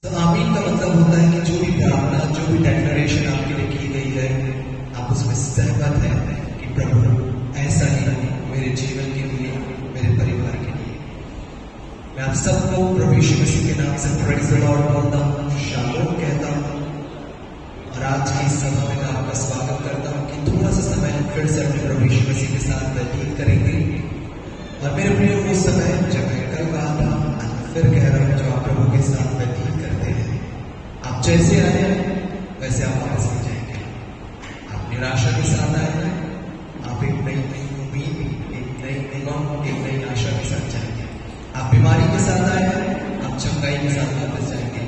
तो आमीन का मतलब होता है कि जो भी प्रार्थना, जो भी डेक्लरेशन आपके लिए की गई है, आप उसमें सहमत हैं कि प्रभु ऐसा ही मेरे जीवन के लिए, मेरे परिवार के लिए। मैं आप सबको प्रभु यीशु मसीह के नाम से प्रेज़ द लॉर्ड बोलता हूँ, शालोम कहता हूँ। और आज की सभा में मैं आपका स्वागत करता हूँ कि थोड़ा सा समय फिर से अपने प्रभु यीशु मसीह के साथ व्यतीत करेंगे। और मेरे प्रिय, वो समय जब मैं कल कहा था, फिर कह रहा हूँ, जो आप प्रभु के साथ व्यतीत करते हैं, आप जैसे आए हैं वैसे आप वापस नहीं जाएंगे। आप निराशा के साथ आए हैं, आप एक नई उम्मीद, एक नई उमंग, एक नई आशा के साथ जाएंगे। आप बीमारी के साथ आए हैं, आप चंगाई के साथ वापस जाएंगे।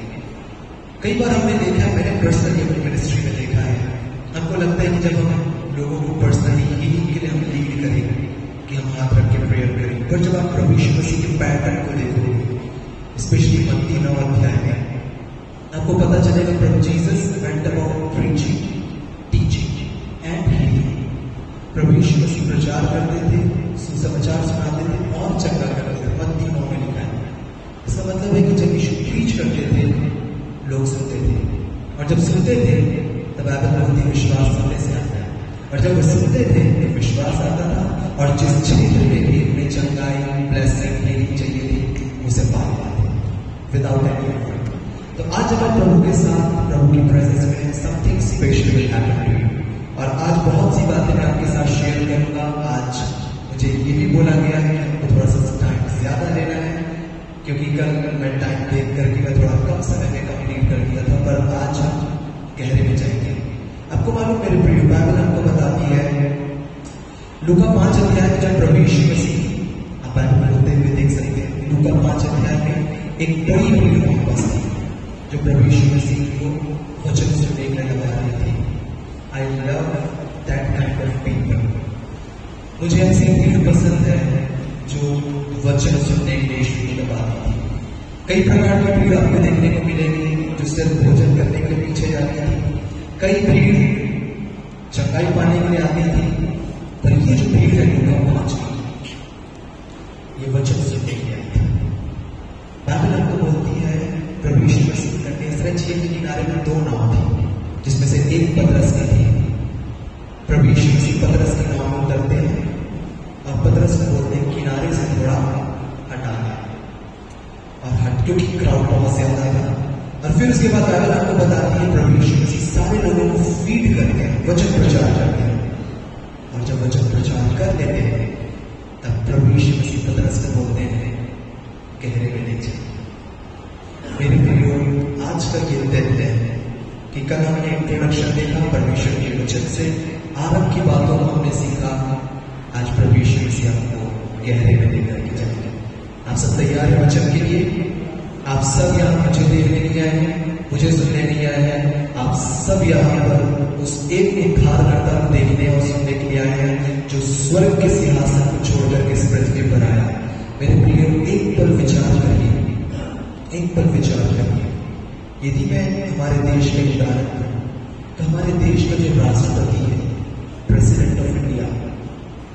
कई बार हमने देखा है, मैंने पर्सनली अपनी मिनिस्ट्री में देखा है, हमको लगता है कि जब हम लोगों को पर्सनली हीलिंग के लिए हम लीड करें कि हम हाथ रख के प्रेयर करें, पर जब आप प्रभु यीशु मसीह के पैटर्न को देखोगे, स्पेशली मत्ती 9 अध्याय में, आपको पता चलेगा प्रभु Jesus went about preaching, teaching and healing. प्रभु यीशु मसीह प्रचार करते थे, सुसमाचार सुनाते थे और चंगा करते थे। मत्ती 9 में लिखा है। इसका मतलब है कि जब यीशु प्रीच करते थे, लोग सुनते थे, और जब सुनते थे तब बाइबल विश्वास सुनने से आता है, और जब वो सुनते थे तो विश्वास आता था, और जिस क्षेत्र में भी उन्हें चंगाई, ब्लेसिंग, हीलिंग चाहिए थी, उसे पा पाते विदाउट एनी एफर्ट। तो आज जब आप प्रभु के साथ, प्रभु की प्रेजेंस में, something special will happen to you. और आज बहुत सी बातें मैं आपके साथ शेयर करूंगा। आज मुझे ये भी बोला गया है कि आपको थोड़ा सा टाइम ज्यादा लेना है, क्योंकि कल मैं टाइम देख करके मैं थोड़ा कम समय में कंप्लीट कर दिया था, पर आज हम गहरे में जाएंगे। आपको मालूम मेरे प्रिय, बाइबल हमको बताती है लूका 5 अध्याय में, जब प्रभु यीशु मसीह, आप बाइबल होते हुए देख सकते हैं, लूका 5 अध्याय में एक बड़ी भीड़ वहां थी जो प्रभु यीशु मसीह को वचन सुनने के लिए लगा रही थी। I love that kind of people. मुझे ऐसी भीड़ पसंद है जो वचन सुनने के लिए यीशु को लगाती थी। कई प्रकार की भीड़ आपको देखने को मिलेगी जो सिर्फ भोजन करने के लिए पीछे जाती थी, कई भीड़ चंगाई पाने के लिए आती थी, पर ये जो भीड़ है लूका 5 की, ये वचन सुनने के लिए आई थी। बाइबल हमको बोलती है प्रभु यीशु मसीह का तीसरे झील के किनारे में 2 नाव थी, जिसमें से एक पतरस की थी। प्रभु यीशु मसीह पतरस की नाव में उतरते हैं और पतरस को बोलते हैं किनारे से थोड़ा हटा है, और हट, क्योंकि क्राउड बहुत ज्यादा था। और फिर उसके बाद बाइबल आपको बताती है प्रभु यीशु मसीह सारे लोगों को फीड करते हैं, वचन प्रचार करते हैं। और जब वचन प्रचार कर लेते हैं तब प्रभु यीशु मसीह पतरस को बोलते हैं गहरे में ले जाइए। मेरे प्रियो, आज का ये दिन है कि कल हमने इंट्रोडक्शन देखा परमेश्वर के वचन से, आरंभ की बातों को हमने सीखा। आज प्रभु यीशु मसीह आपको गहरे में लेकर के जाएंगे। आप सब तैयार हैं वचन के लिए? आप सब यहाँ मुझे देखने नहीं आए हैं, मुझे सुनने नहीं आए हैं, आप सब यहाँ पर उस एक उद्धारकर्ता को देखने और सुनने के लिए आए हैं जो स्वर्ग के सिंहासन को छोड़कर के इस पृथ्वी पर आया। मेरे प्रिय, एक पल विचार करिए, एक पल विचार करिए। यदि मैं हमारे देश के उदाहरण करूं, तो हमारे देश का जो राष्ट्रपति है, प्रेसिडेंट ऑफ इंडिया,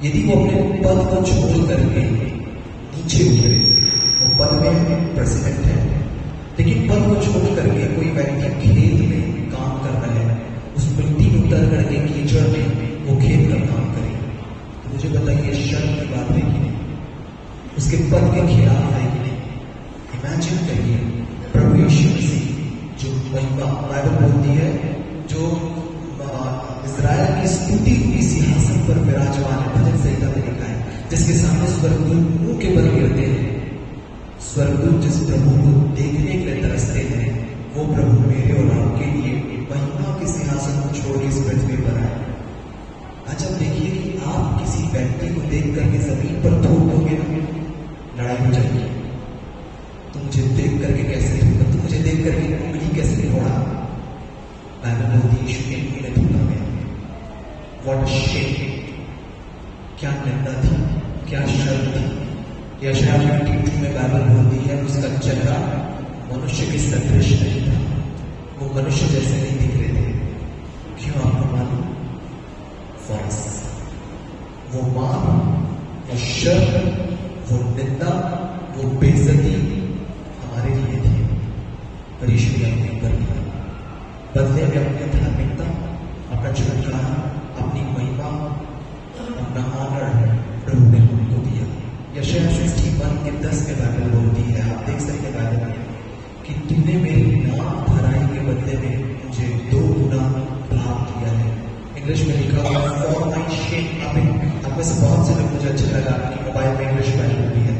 यदि वो अपने पद को छोड़ करके नीचे उतरे, वो पद में प्रेसिडेंट है, लेकिन पद को छोड़ करके कोई व्यक्ति खेत में काम कर रहा है, उस मिट्टी में उतर करके कीचड़ में वो खेत का काम करे, तो मुझे बताइए शर्म की बात है कि नहीं? उसके पद के खिलाफ है कि नहीं? इमेजिन करिए प्रभु यीशु मसीह जो बाइबल बोलती है, जो इज़राइल की स्तुति हुई सिंहासन पर विराजमान है, भजन संहिता में लिखा है, जिसके सामने स्वर्गदूत मुंह के बल गिरते हैं। स्वर्गदूत जिस प्रभु को देखने के लिए तरसते हैं, वो प्रभु मेरे और आपके लिए महिमा के सिंहासन को छोड़ इस पृथ्वी पर आए। अच्छा, देखिए कि आप किसी व्यक्ति को देख करके जमीन पर थूक दोगे ना, लड़ाई हो जाएगी। तुम मुझे देख करके कैसे थूका, तुम मुझे देख करके उंगली कैसे फोड़ा? बाइबल बोलती है यीशु ने थूका गया। What a shame! क्या निंदा थी, क्या शर्म थी। यशायाह 52 में बाइबल बोलती है उसका चेहरा मनुष्य के सदृश नहीं था, वो मनुष्य जैसे नहीं दिख रहे थे। क्यों आपको मालूम? फॉल्स, वो मान, वो शर्म, वो निंदा, वो बेइज्जती हमारे लिए थी। पर यीशु यीशु ने अपने ऊपर लिया। बदले में अपनी धार्मिकता, अपना छुटकारा, अपनी महिमा, अपना ऑनर प्रभु ने हमको दिया। यशायाह 61 के 10 में बाइबल बोलती है, आप देख सकते बाइबल में, कि तूने मेरे नाम भराई के बदले में मुझे 2 गुना भाग दिया है। इंग्लिश में लिखा हुआ फॉर माई शेम। आप में से बहुत से लोग, मुझे अच्छा लगा, अपनी मोबाइल में इंग्लिश बाइबल भी है।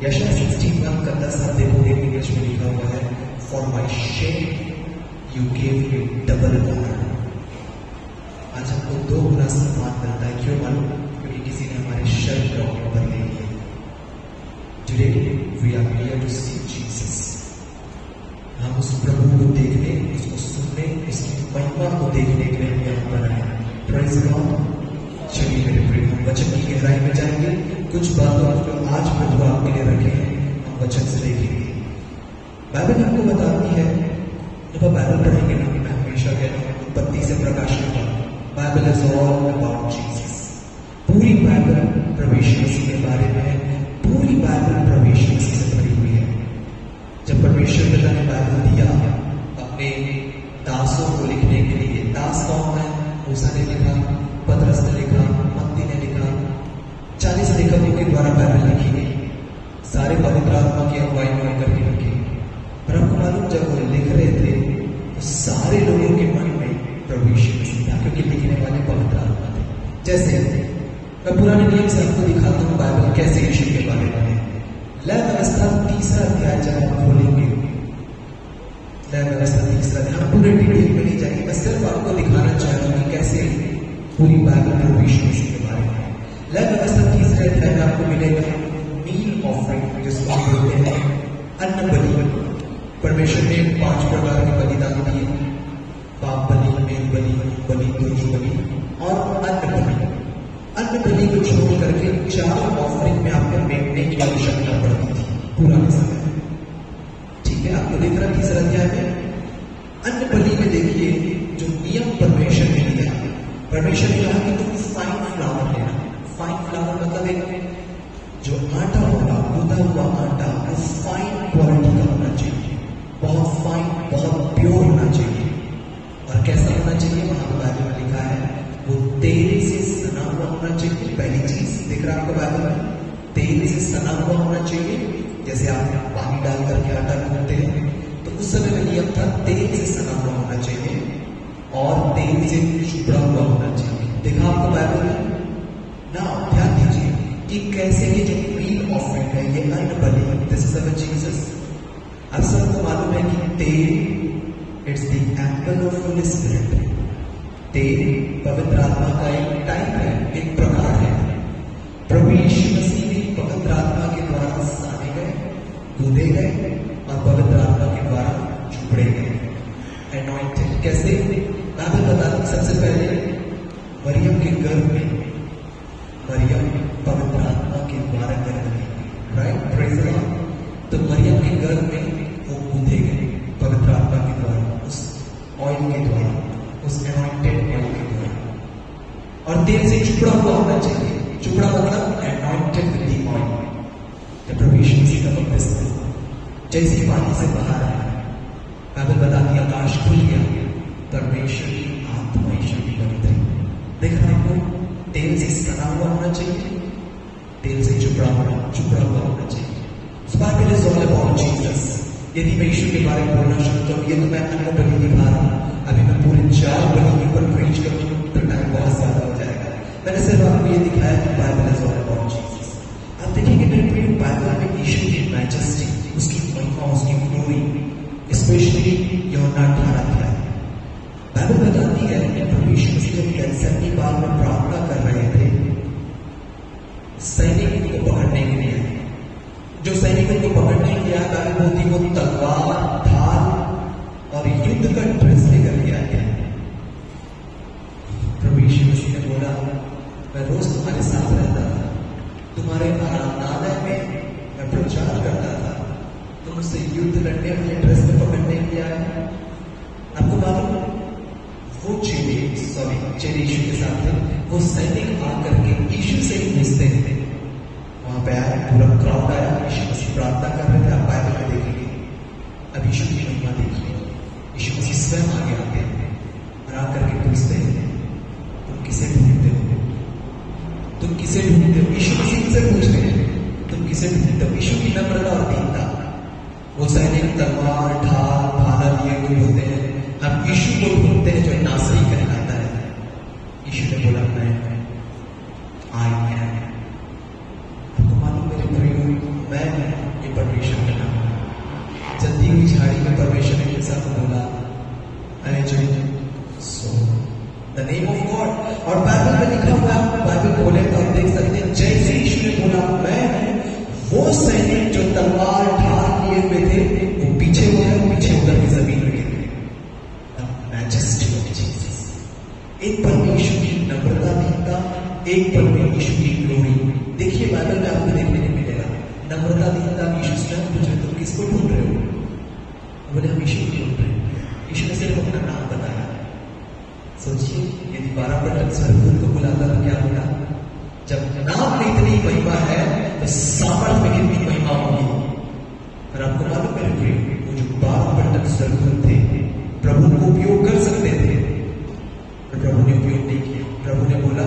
यशायाह 61 का 10 आप देखोगे इंग्लिश में लिखा हुआ है for my shame you gave me double honour. आज हमको 2 गुना सम्मान मिलता है। क्यों मालूम? क्योंकि किसी ने हमारे शर्म को अपने ऊपर ले लिया। Today we are here to see Jesus. हम उस प्रभु को देखने, उसको सुनने, उसकी महिमा को देखने के लिए हम यहाँ पर आए। Praise God. चलिए मेरे प्रिय, हम वचन की गहराई में जाएंगे। कुछ बातों जो आज प्रभु आपके लिए रखे हैं हम वचन से देखेंगे। बाइबल हमको बताती है, जब आप बाइबल पढ़ेंगे ना, मैं हमेशा कहता हूँ उत्पत्ति से प्रकाशन तक Bible is all about Jesus. पूरी बाइबल प्रभु यीशु मसीह के बारे में है। पूरी बाइबल प्रभु यीशु मसीह से भरी हुई है। जब परमेश्वर पिता ने बाइबल दिया अपने दासों को लिखने के लिए, दास कौन है? मूसा ने लिखा, पतरस ने लिखा, मत्ती ने लिखा, 40 लेखकों के द्वारा बाइबल लिखी गई, सारे पवित्र आत्मा की अगुवाई में करके लिखी। पर आपको मालूम, जब वो लिख रहे थे तो सारे लोगों के मन में प्रभु यीशु मसीह था, क्योंकि लिखने वाले पवित्र आत्मा थे। जैसे मैं पुराने नियम से आपको दिखाता हूँ बाइबल कैसे यीशु के बारे में है। लय व्यवस्था 3 अध्याय जब आप खोलेंगे, लय व्यवस्था 3 अध्याय, हम पूरे डिटेल में नहीं जाएंगे, मैं सिर्फ आपको दिखाना चाहता हूँ कि कैसे पूरी बाइबल प्रभु यीशु मसीह के बारे में है। लय व्यवस्था 3 अध्याय में आपको मिलेगा मील ऑफरिंग, जिसको हम बोलते हैं अन्न बलि। परमेश्वर ने 5 प्रकार के बलिदान दिए, पाप बलि, मेल बलि, बलि दोष बलि और अन्न बलि। अन्न बलि को छोड़ करके 4 ऑफरिंग में आपको मेंटने की आवश्यकता पड़ती थी पुराने समय में। ठीक है, आपको देख रहा 3 अध्याय में अन्न बलि में देखिए जो नियम परमेश्वर ने दिया। परमेश्वर ने कहा कि तुम फाइन फ्लावर लेना। फाइन फ्लावर मतलब एक जो आटा होगा, गूंदा हुआ आटा, वो फाइन क्वालिटी का होना चाहिए, बहुत फाइन, बहुत प्योर होना चाहिए। और कैसा होना चाहिए? वहां बाइबल में लिखा है वो तेल से सना हुआ होना चाहिए। पहली चीज दिख रहा है आपको बाइबल में, तेल से सना हुआ होना चाहिए। जैसे आप पानी डाल करके आटा गूंथते हैं तो उस समय में नियम था तेल से सना हुआ होना चाहिए और तेल से चुपड़ा हुआ होना चाहिए। देखा आपको बाइबल में ना? ध्यान दीजिए कि कैसे ये जो मील ऑफरिंग है, ये अन्न बलि, दिस इज अवर जीसस। अब सबको मालूम है कि तेल it's the Apple of Holi spirit. तेल पवित्र आत्मा का एक टाइप है, एक प्रकार है। प्रभु यीशु मसीह भी पवित्र आत्मा के द्वारा साने गए, गूंदे गए और पवित्र आत्मा के द्वारा चुपड़े गए। एनॉइंटेड कैसे? बाइबल बताती है सबसे पहले मरियम के गर्भ में, मरियम पवित्र आत्मा के द्वारा गर्भ में, राइट? Praise the Lord. तो मरियम के गर्भ में वो गूंदे गए पवित्र आत्मा के द्वारा, उस ऑयल के द्वारा, उस एनॉइंटेड ऑयल के द्वारा। और तेल से चुपड़ा हुआ होना चाहिए। चुपड़ा मतलब एनॉइंटेड विद द ऑयल। जब प्रभु यीशु मसीह का बपतिस्मा जैसे पानी से बाहर आया, बाइबल बताती है आकाश खुल गया, परमेश्वर की आत्मा यीशु की बनी थी। देखा आपको, तेल से सना हुआ होना चाहिए, तेल से चुपड़ा हुआ होना चाहिए। Bible is all about Jesus. यदि मैं यीशु के बारे में बोलना शुरू करूं, ये तो मैं अन्न बलि निभा रहा हूं, अभी मैं पूरे 4 बलि के ऊपर प्रीच करूं तो टाइम बहुत ज्यादा हो जाएगा। मैंने सिर्फ आपको ये दिखाया कि Bible is all about Jesus. आप देखिएगा मेरे प्रिय, बाइबल में यीशु की मैजेस्टी, उसकी महिमा, उसकी ग्लोरी, स्पेशली यूहन्ना 18 अध्याय, बाइबल बताती है कि प्रभु यीशु मसीह जब गेत्सेमनी बाग में प्रार्थना कर रहे थे, सैनिक को पकड़ने के लिए, जो सैनिकों को पकड़ने के लिए आया होती वो तलवार, ढाल और युद्ध का ड्रेस लेकर के आया। प्रभु यीशु मसीह ने बोला, मैं रोज तुम्हारे साथ रहता था, तुम्हारे आराधनालय में मैं प्रचार करता था, तुम मुझसे युद्ध लड़ने वाले ड्रेस में पकड़ने के लिए आए। आपको मालूम, वो चेले यीशु के साथ थे, वो सैनिक आकर के यीशु से ही पूछते थे। वहां पे आया, पूरा क्राउड आया, यीशु मसीह प्रार्थना कर रहे थे। आप बाइबल में देखेंगे, अब यीशु की महिमा देखिए। स्वयं आगे आते हैं और आकर के पूछते हैं, तुम किसे ढूंढते हो? तुम किसे ढूंढते हो? यीशु मसीह से पूछ रहे हैं, तुम किसे ढूंढते हो? यीशु की नम्रता और दीनता। वो सैनिक तलवार ढाल भाला लिए हुए होते हैं, हम यीशु को ढूंढते हैं जो नासरी कहलाता है। यीशु ने बोला, मैं आई एम। आपको मालूम मेरे प्रियो, मैं ये परमेश्वर का नाम है। जल्दी हुई झाड़ी में परमेश्वर ने के साथ बोला, I am so the name of God. और बाइबल में लिखा हुआ है, बाइबल खोले तो आप देख सकते हैं, जैसे यीशु ने बोला मैं, वो सैनिक जो तलवार ढाल लिए हुए थे वो पीछे हो गए, पीछे होकर के जमीन में गिर गए। Majesty of Jesus. एक पल में यीशु की नम्रता दीनता, एक पल में यीशु की ग्लोरी। देखिए बाइबल में आपको देखने को मिलेगा नम्रता दीनता। यीशु स्वयं पूछ रहे, तुम किसको ढूंढ रहे हो? बोले हम यीशु को ढूंढ रहे हैं। यीशु ने सिर्फ अपना नाम बताया। सोचिए यदि 12 पटक स्वर्गदूत को बुलाता तो क्या होगा? जब नाम में इतनी महिमा है तो सामर्थ में कितनी महिमा होगी। और आपको मालूम मेरे प्रिय, वो जो 12 पटक स्वर्गदूत थे प्रभु को उपयोग कर सकते थे, पर प्रभु ने उपयोग नहीं किया। प्रभु ने बोला,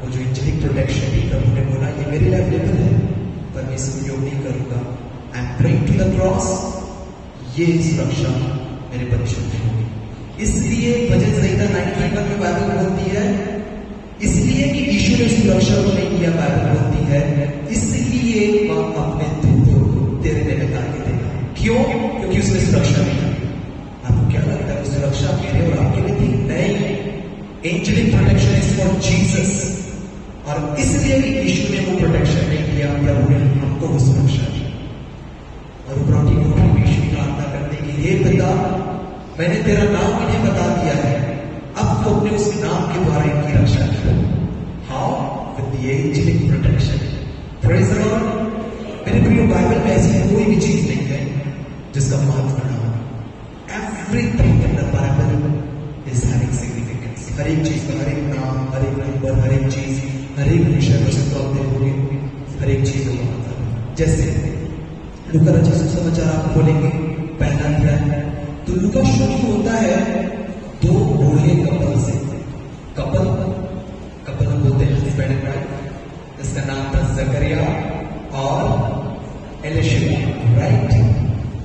वो जो एंजेलिक प्रोटेक्शन थी, प्रभु ने बोला ये मेरे लिए अवेलेबल है, पर मैं इसका उपयोग नहीं करूंगा। I am praying to the cross. ये सुरक्षा मेरे परिश्रम में होगी। इसलिए भजन संहिता 91 में बाइबल बोलती है, इसलिए कि यीशु ने सुरक्षा को नहीं किया, बाइबल बोलती है इसलिए वह अपने दूत को तेरे लिए निकाल के देगा। क्यों? क्योंकि उसने सुरक्षा नहीं की। आपको क्या लगता है सुरक्षा मेरे और आपके लिए थी? नहीं। Angelic protection is for Jesus. और इसलिए कि यीशु ने वो प्रोटेक्शन नहीं किया, प्रभु ने हमको वो सुरक्षा दी। और प्रभु को यीशु प्रार्थना करने की, हे पिता मैंने तेरा नाम इन्हें बता दिया है, अब तो अपने उस नाम के द्वारा इनकी रक्षा करो। How? With the angelic protection. Praise the Lord. मेरे प्रियो, बाइबल में ऐसी कोई भी चीज नहीं है जिसका महत्व ना हो। Everything in the Bible is having significance. हर एक चीज का, हर एक नाम, हर एक नंबर, हर एक चीज, हर एक विषय को सिर्फ आप देखोगे, हर एक चीज का मतलब। जैसे लूका रचित सुसमाचार आप खोलेंगे, पहला अध्याय, तो लूका शुरू होता है दो बूढ़े कपल से। कपल बोलते हैं हस्बैंड एंड वाइफ। इसका नाम था जकरिया और एलिशबा, राइट?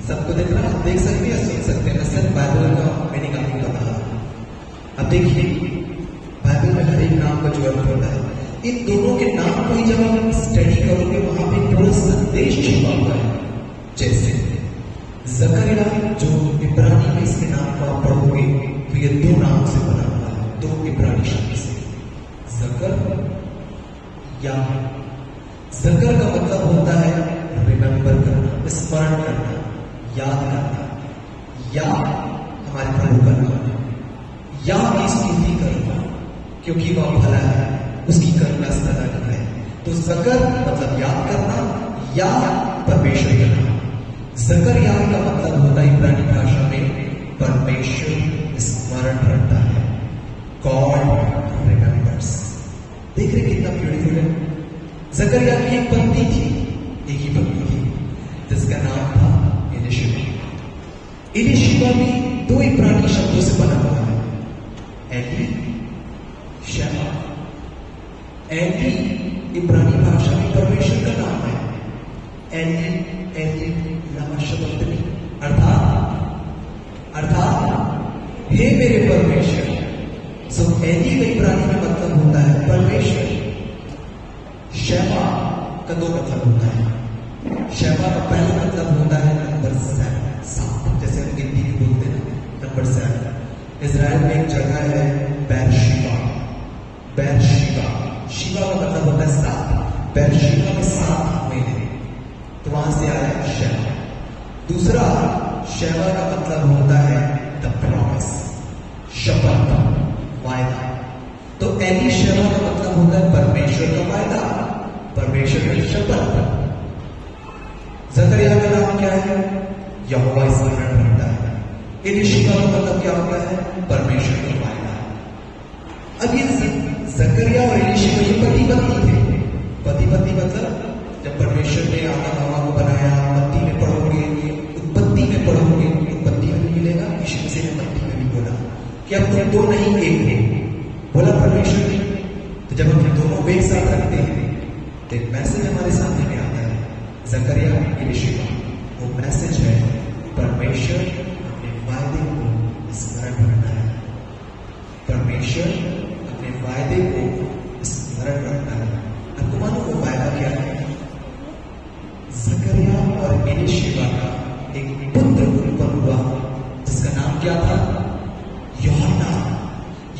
सबको देख रहा है, देख सकते हैं, सुन सकते हैं। सर बाइबल का मीनिंग आपको पता है। अब देखिए बाइबल में हर एक नाम का जो अर्थ होता है, इन दोनों के नाम को ही जब आप स्टडी करोगे वहां पे पूरा संदेश छिपा हुआ है। जैसे जकरिया, जो इब्रानी में इसके नाम को आप पढ़ोगे तो ये दो नाम से बना हुआ है, दो इब्रानी शब्द से। जकर या जकर का मतलब होता है रिमेंबर करना, स्मरण करना, याद करना, या हमारे प्रभु का नाम है, या की स्तुति करना क्योंकि वह भला है, उसकी करुणा सदा की है। तो जकर मतलब याद करना, या परमेश्वर का नाम। जकरिया का मतलब होता है इब्रानी भाषा में परमेश्वर स्मरण करता है। God remembers. देख रहे कितना ब्यूटीफुल है। जकरिया की एक पत्नी थी, एक ही पत्नी थी, जिसका नाम था एलिशबा। एलिशबा भी दो इब्रानी शब्दों से बना हुआ है, एली शमा। एली इब्रानी भाषा में परमेश्वर का नाम है। एली लमा शबक्तनी, अर्थात हे मेरे परमेश्वर। सो एली का इब्रानी में मतलब होता है परमेश्वर। शैमा का दो मतलब होता है। शैमा का पहला मतलब होता है नंबर 7, जैसे हम हिंदी में बोलते हैं नंबर 7। इजराइल में एक जगह है बैरशिबा। शिवा का मतलब होता है 7। बैरशिबा में 7 महीने, तो वहां से आया शैमा। दूसरा शैमा का मतलब होता है द प्रॉमिस, शपथ, वायदा। तो एली शैमा का मतलब होता है परमेश्वर का वायदा, परमेश्वर की शपथ। जकरिया का नाम क्या है? यहोवा स्मरण करता है। एलिशबा का मतलब क्या होता है? परमेश्वर का वायदा। अब ये जकरिया और एलिशबा ये पति पत्नी थे। पति पत्नी मतलब जब परमेश्वर ने आदम हवा को बनाया, उत्पत्ति में पढ़ोगे, उत्पत्ति में भी मिलेगा, यीशु मसीह ने मत्ती में भी बोला कि अब तुम दो नहीं एक हो। बोला परमेश्वर ने। तो जब हम दोनों को एक साथ रखते हैं तो एक मैसेज हमारे सामने में आता है, जकरिया एलीशिबा। वो मैसेज है परमेश्वर अपने वायदे को स्मरण रखता है। परमेश्वर अपने वायदे को स्मरण रखता है। आपको मालूम वो वायदा क्या है? जकरिया और एलीशिबा का एक पुत्र उत्पन्न हुआ जिसका नाम क्या था? यूहन्ना।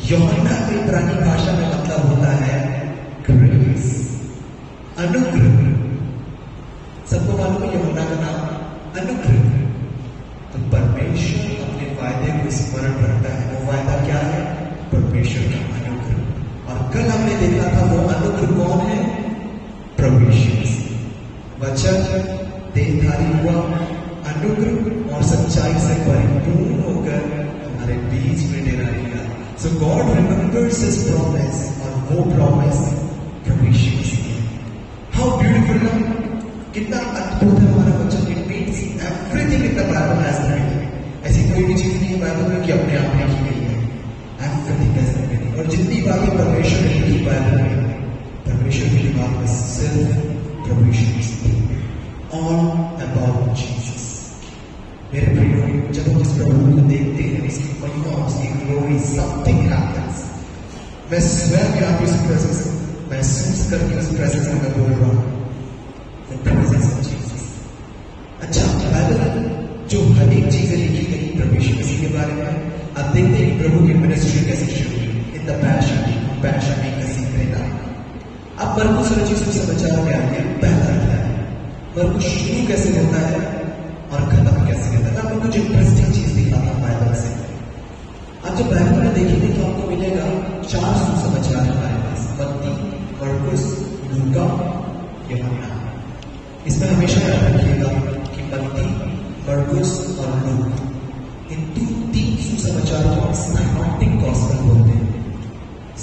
यूहन्ना की इब्रानी भाषा में मतलब होता है ग्रेस, अनुग्रह। सबको मालूम है यूहन्ना का नाम अनुग्रह। तो परमेश्वर अपने वायदे को स्मरण रखता है। वो वायदा क्या है? परमेश्वर का अनुग्रह। और कल हमने देखा था वो अनुग्रह कौन है? प्रभु यीशु मसीह। वचन देहधारी हुआ, अनुग्रह और सच्चाई से परिपूर्ण होकर हमारे बीच में डेरा लिया। सो गॉड रिमेंबर्स हिज प्रॉमिस, और वो प्रॉमिस प्रभु यीशु मसीह है। हाउ ब्यूटीफुल ना, कितना अद्भुत है हमारा वचन। It means everything in the Bible has been. ऐसी कोई भी चीज नहीं है बाइबल में कि अपने आप में की गई है। Everything has been. और जितनी बातें परमेश्वर ने लिखी बाइबल में, परमेश्वर की दिमाग में सिर्फ प्रभु यीशु मसीह, ऑल अबाउट जीसस। मेरे प्रियो, जब हम इस प्रभु को देखते हैं, उसकी महिमा, उसकी ग्लोरी, समथिंग हैपेंस। मैं स्वयं यहाँ पे उस प्रेजेंस महसूस करके उस प्रेजेंस में मैं बोल रहा हूँ, द प्रेजेंस ऑफ जीसस। अच्छा, बाइबल जो हर एक चीजें लिखी गई प्रभु यीशु मसीह के बारे में, आप देखते हैं प्रभु की मिनिस्ट्री कैसे शुरू हुई। इन द पैशन में कैसी प्रेरणा। अब मरकुस रचित सुसमाचार में आगे पहला अध्याय, मरकुस शुरू कैसे होता है और खत्म कैसे होता है। आपको कुछ इंटरेस्टिंग चीज दिखाता हूं बाइबल से। आप जब बाइबल में देखेंगे तो आपको मिलेगा 4 सुसमाचार हमारे पास, मत्ती, मरकुस, लूका, यूहन्ना। इसमें हमेशा याद रखिएगा कि मत्ती, मरकुस और लूका, इन 3 सुसमाचारों को साइनॉप्टिक गॉस्पेल बोलते हैं।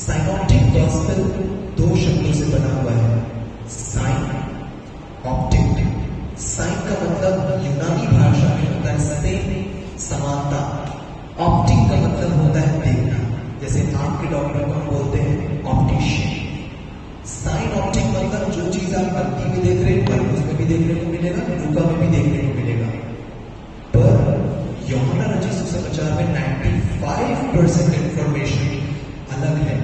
साइनॉप्टिक गॉस्पेल 2 शब्दों से बना हुआ है, साइन, ऑप्टिक। साइन का मतलब यूनानी भाषा में होता है सेम, समानता। ऑप्टिक का मतलब होता है देखना। जैसे आंख के डॉक्टर को हम बोलते हैं ऑप्टिशियन। साइन ऑप्टिक मतलब जो चीज आप मत्ती में देख रहे हैं, मरकुस में भी देखने को मिलेगा, लूका में भी देखने को मिलेगा। पर यूहन्ना रचित सुसमाचार में 95% इंफॉर्मेशन अलग है,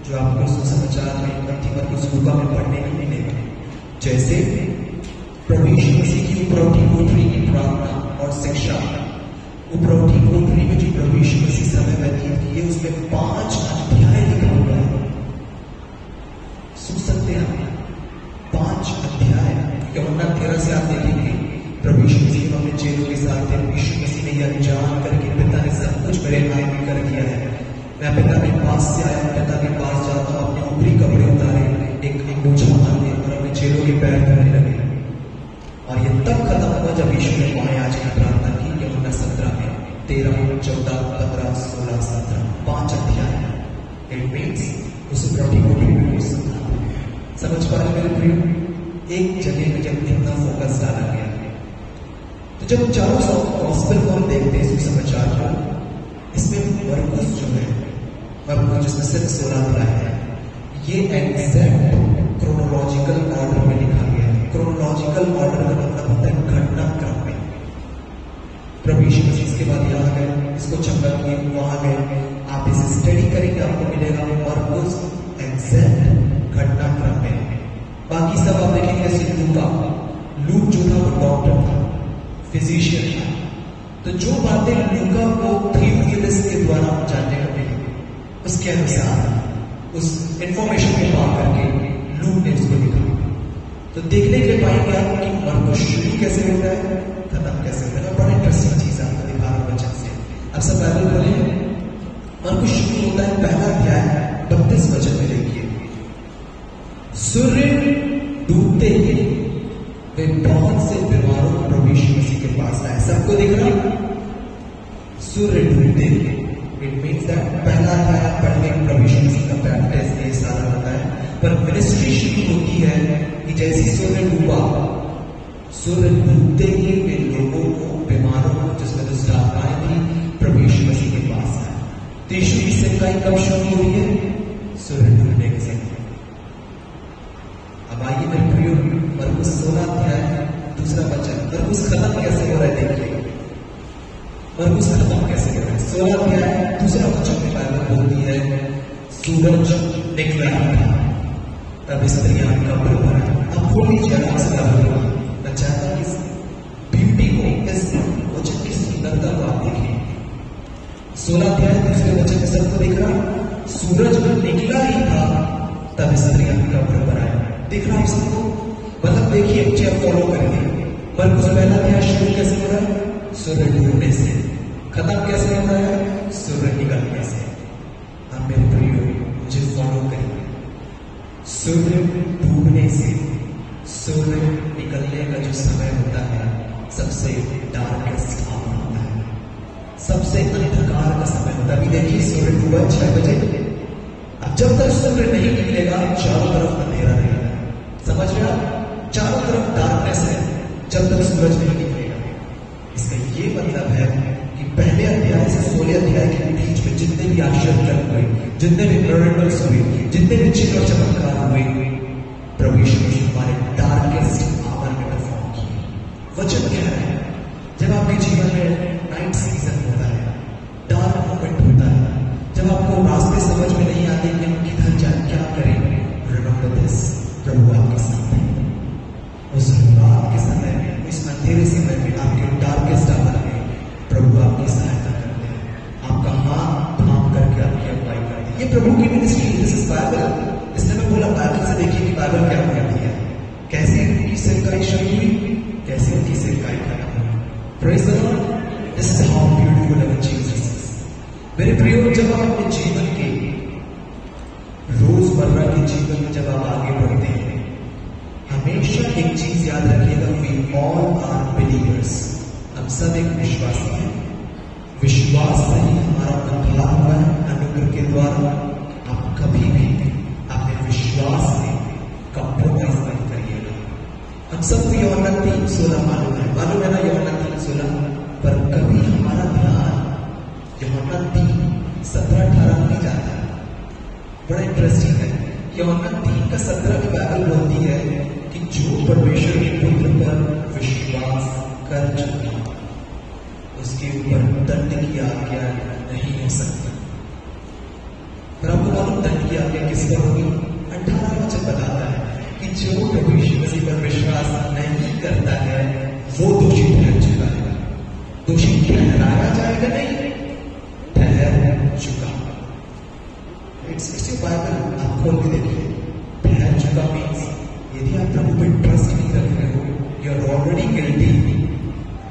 जो आपको सुसमाचार में, मत्ती, मरकुस, लूका में पढ़ने को मिलेगा। जैसे प्रभु यीशु मसीह की उपरौठी कोठरी की प्रार्थना और शिक्षा, उपरौठी कोठरी में जो प्रभु यीशु मसीह समय व्यतीत किए, उसमें 5 अध्याय लिखा हुआ है। सुन सकते हैं 5 अध्याय। यूहन्ना 13 से आप देखेंगे प्रभु यीशु मसीह अपने चेलों के साथ थे। यीशु मसीह ने यह जान करके पिता ने सब कुछ मेरे नाम में कर दिया है, मैं पिता के पास से आया, पिता के पास जाता हूं, अपने ऊपरी कपड़े उतारे, एक बोझा मारने और अपने चेलों के पैर धोने लगे। और ये तब खत्म हुआ जब यीशु ने वहां आज की प्रार्थना की, यूहन्ना 17 में 13, 14, 15, 16, 17, 5 अध्याय। इट मीन्स उस प्रॉटी को भी समझ पा रहे मेरे प्रिय। एक जगह में जब इतना फोकस डाला गया, तो जब चारों गॉस्पेल को हम देखते हैं सुसमाचार को, इसमें मरकुस जो है, मरकुस जिसमें सिर्फ 16 अध्याय है, ये एग्जैक्ट क्रोनोलॉजिकल ऑर्डर में लिखा गया है। क्रोनोलॉजिकल ऑर्डर का मतलब होता है घटनाक्रम में। प्रभु यीशु मसीह इसके बाद यहाँ गए, इसको चंगा किए, वहां गए। आप इसे स्टडी करेंगे, आपको मिलेगा मरकुस एग्जैक्ट घटनाक्रम में। बाकी सब आप देखेंगे जैसे लूक जो था वो डॉक्टर था, फिजिशियन था। तो जो बातें लूका को थियोफिलस के द्वारा जानने को मिली, उसके अनुसार उस इंफॉर्मेशन को पा करके लूक ने उसको लिखा। तो देखने के लिए पाएंगे आप कि मरकुस शुरू कैसे होता है, खत्म कैसे होता है। बड़ा इंटरेस्टिंग चीज आपको दिखा रहा हूं बच्चन से। अब सब बाइबल खोलें, मरकुस शुरू होता है पहला अध्याय 32 वचन में। देखिए, सूर्य डूबते ही वे बहुत से बीमारों को प्रभु यीशु मसीह के पास आए। सबको दिख रहा, सूर्य डूबते ही, इट मीन्स दैट पहला अध्याय पढ़ने प्रभु यीशु मसीह का बैप्टिज्म ये सारा होता है। पर मिनिस्ट्री शुरू होती है कि जैसे सूर्य डूबा, सूर्य डूबते ही वे लोगों को, बीमारों को, जिसमें दुष्ट आत्माएं थी, प्रभु जुलाई कब शुरू हो रही है? सूरज डूबने के समय। अब आइए मेरे प्रियो, मरकुस 16 अध्याय दूसरा वचन, मरकुस खत्म कैसे हो रहा है देखिए। मरकुस खत्म कैसे हो रहा है? 16 अध्याय दूसरा वचन में बाइबल बोलती है, सूरज निकला था तब स्त्रियां कब्र पर। अब खोल लीजिए आराम से बाइबल। मैं चाहता हूं इस ब्यूटी को, इस वचन की सुंदरता को आप देखिए। 16 अध्याय दूसरे वचन में सबको दिख रहा, सूरज निकला ही था तब स्त्रियां कब्र पर आए। दिख रहा आप सबको? मतलब देखिए, मुझे आप फॉलो करिए। मरकुस पहला अध्याय शुरू कैसे हो रहा है? सूरज डूबने से। खत्म कैसे हो रहा है? सूरज निकलने से। आप मेरे प्रियो मुझे फॉलो करिए। सूर्य डूबने से सूर्य निकलने का जो समय होता है सबसे डार्केस्ट आवर होता है, सबसे अंधकार का समय होता है। अभी देखिए सूर्य डूबा 6 बजे। अब जब तक सूर्य नहीं निकलेगा चारों तरफ अंधेरा रहेगा। समझ रहे आप? चारों तरफ डार्कनेस है जब तक सूरज नहीं निकलेगा। इसका ये मतलब है कि पहले अध्याय से 16 अध्याय के बीच में जितने भी आश्चर्य हुए, जितने भी मिरेकल्स हुए, जितने भी चिन्ह और चमत्कार हुए, प्रभु यीशु मसीह हमारे डार्केस्ट आवर में परफॉर्म किए। वचन क्या है? जब आपके जीवन में नाइट सीजन होता है, डार्क मोमेंट होता है, जब आपको रास्ते समझ में नहीं आते कि हम किधर जाए, क्या करें, रिमेंबर दिस, प्रभु आपके साथ है। उस रात के समय में, इस अंधेरे समय में, आपके डार्केस्ट आवर में प्रभु आपकी सहायता करते हैं। आपका हाथ थाम करके आपकी अगुवाई करते हैं। ये प्रभु की मिनिस्ट्री, दिस इज बाइबल। इसलिए मैं बोला बाइबल से देखिए कि बाइबल क्या कहती है, कैसे उनकी सेवकाई शुरू हुई, कैसे उनकी सेवकाई खत्म हुई। Praise the Lord. This is how beautiful our Jesus is. मेरे प्रियो, जब आप अपने जीवन के रोजमर्रा के जीवन में जब आप आगे बढ़ते हैं, हमेशा एक चीज याद रखिएगा, वी ऑल आर बिलीवर्स। हम सब एक विश्वासी हैं। विश्वास से ही हमारा उद्धार हुआ है अनुग्रह के द्वारा। आप कभी भी अपने विश्वास से कंप्रोमाइज नहीं करिएगा। हम सबको यूहन्ना 3:16 मालूम है ना, यूहन्ना 3:16। पर कभी हमारा ध्यान यूहन्ना 3:17-18 नहीं जाता है। बड़ा इंटरेस्टिंग है। यूहन्ना 3:17 की बाइबल बोलती है कि जो परमेश्वर के पुत्र पर विश्वास कर चुका उसके ऊपर दंड की आज्ञा नहीं हो सकती। पर आपको मालूम दंड की आज्ञा किस पर होगी? 18 वचन बताता है कि जो प्रभु यीशु मसीह पर विश्वास नहीं करता है वो दोषी ठहर चुका है। दोषी ठहराया जाएगा नहीं, ठहर चुका। इट्स बाइबल, आप खोल के देखिए। ठहर चुका मीन्स यदि आप प्रभु पे ट्रस्ट नहीं रख रहे हो, यू आर ऑलरेडी गिल्टी।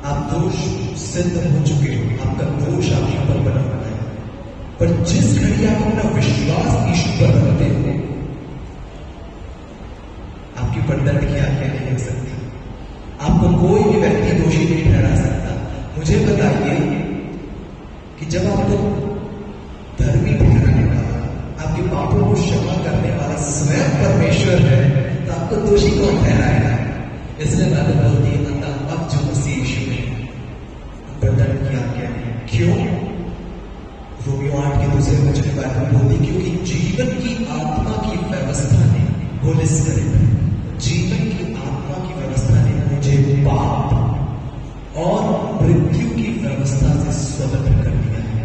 आप दोष सिद्ध हो चुके हो, आपका दोष आपके ऊपर बना हुआ है। पर जिस घड़ी आप अपना विश्वास यीशु पर रखते हो, आपके ऊपर दंड की आज्ञा नहीं हो सकती। आपको कोई भी व्यक्ति दोषी नहीं ठहरा सकता। मुझे बताइए कि जब आपको धर्मी ठहराने वाला, आपके पापों को क्षमा करने वाला स्वयं परमेश्वर है, तो आपको दोषी कौन ठहराएगा? इसलिए बाइबल बोलती है, अब जो मसीह यीशु में दंड की आज्ञा नहीं। क्यों? रोमियो 8 के दूसरे वचन में बाइबल बोलती है, क्योंकि जीवन की आत्मा की व्यवस्था ने, होली स्पिरिट, जीवन की आत्मा की व्यवस्था ने मुझे पाप और मृत्यु की व्यवस्था से स्वतंत्र कर दिया है।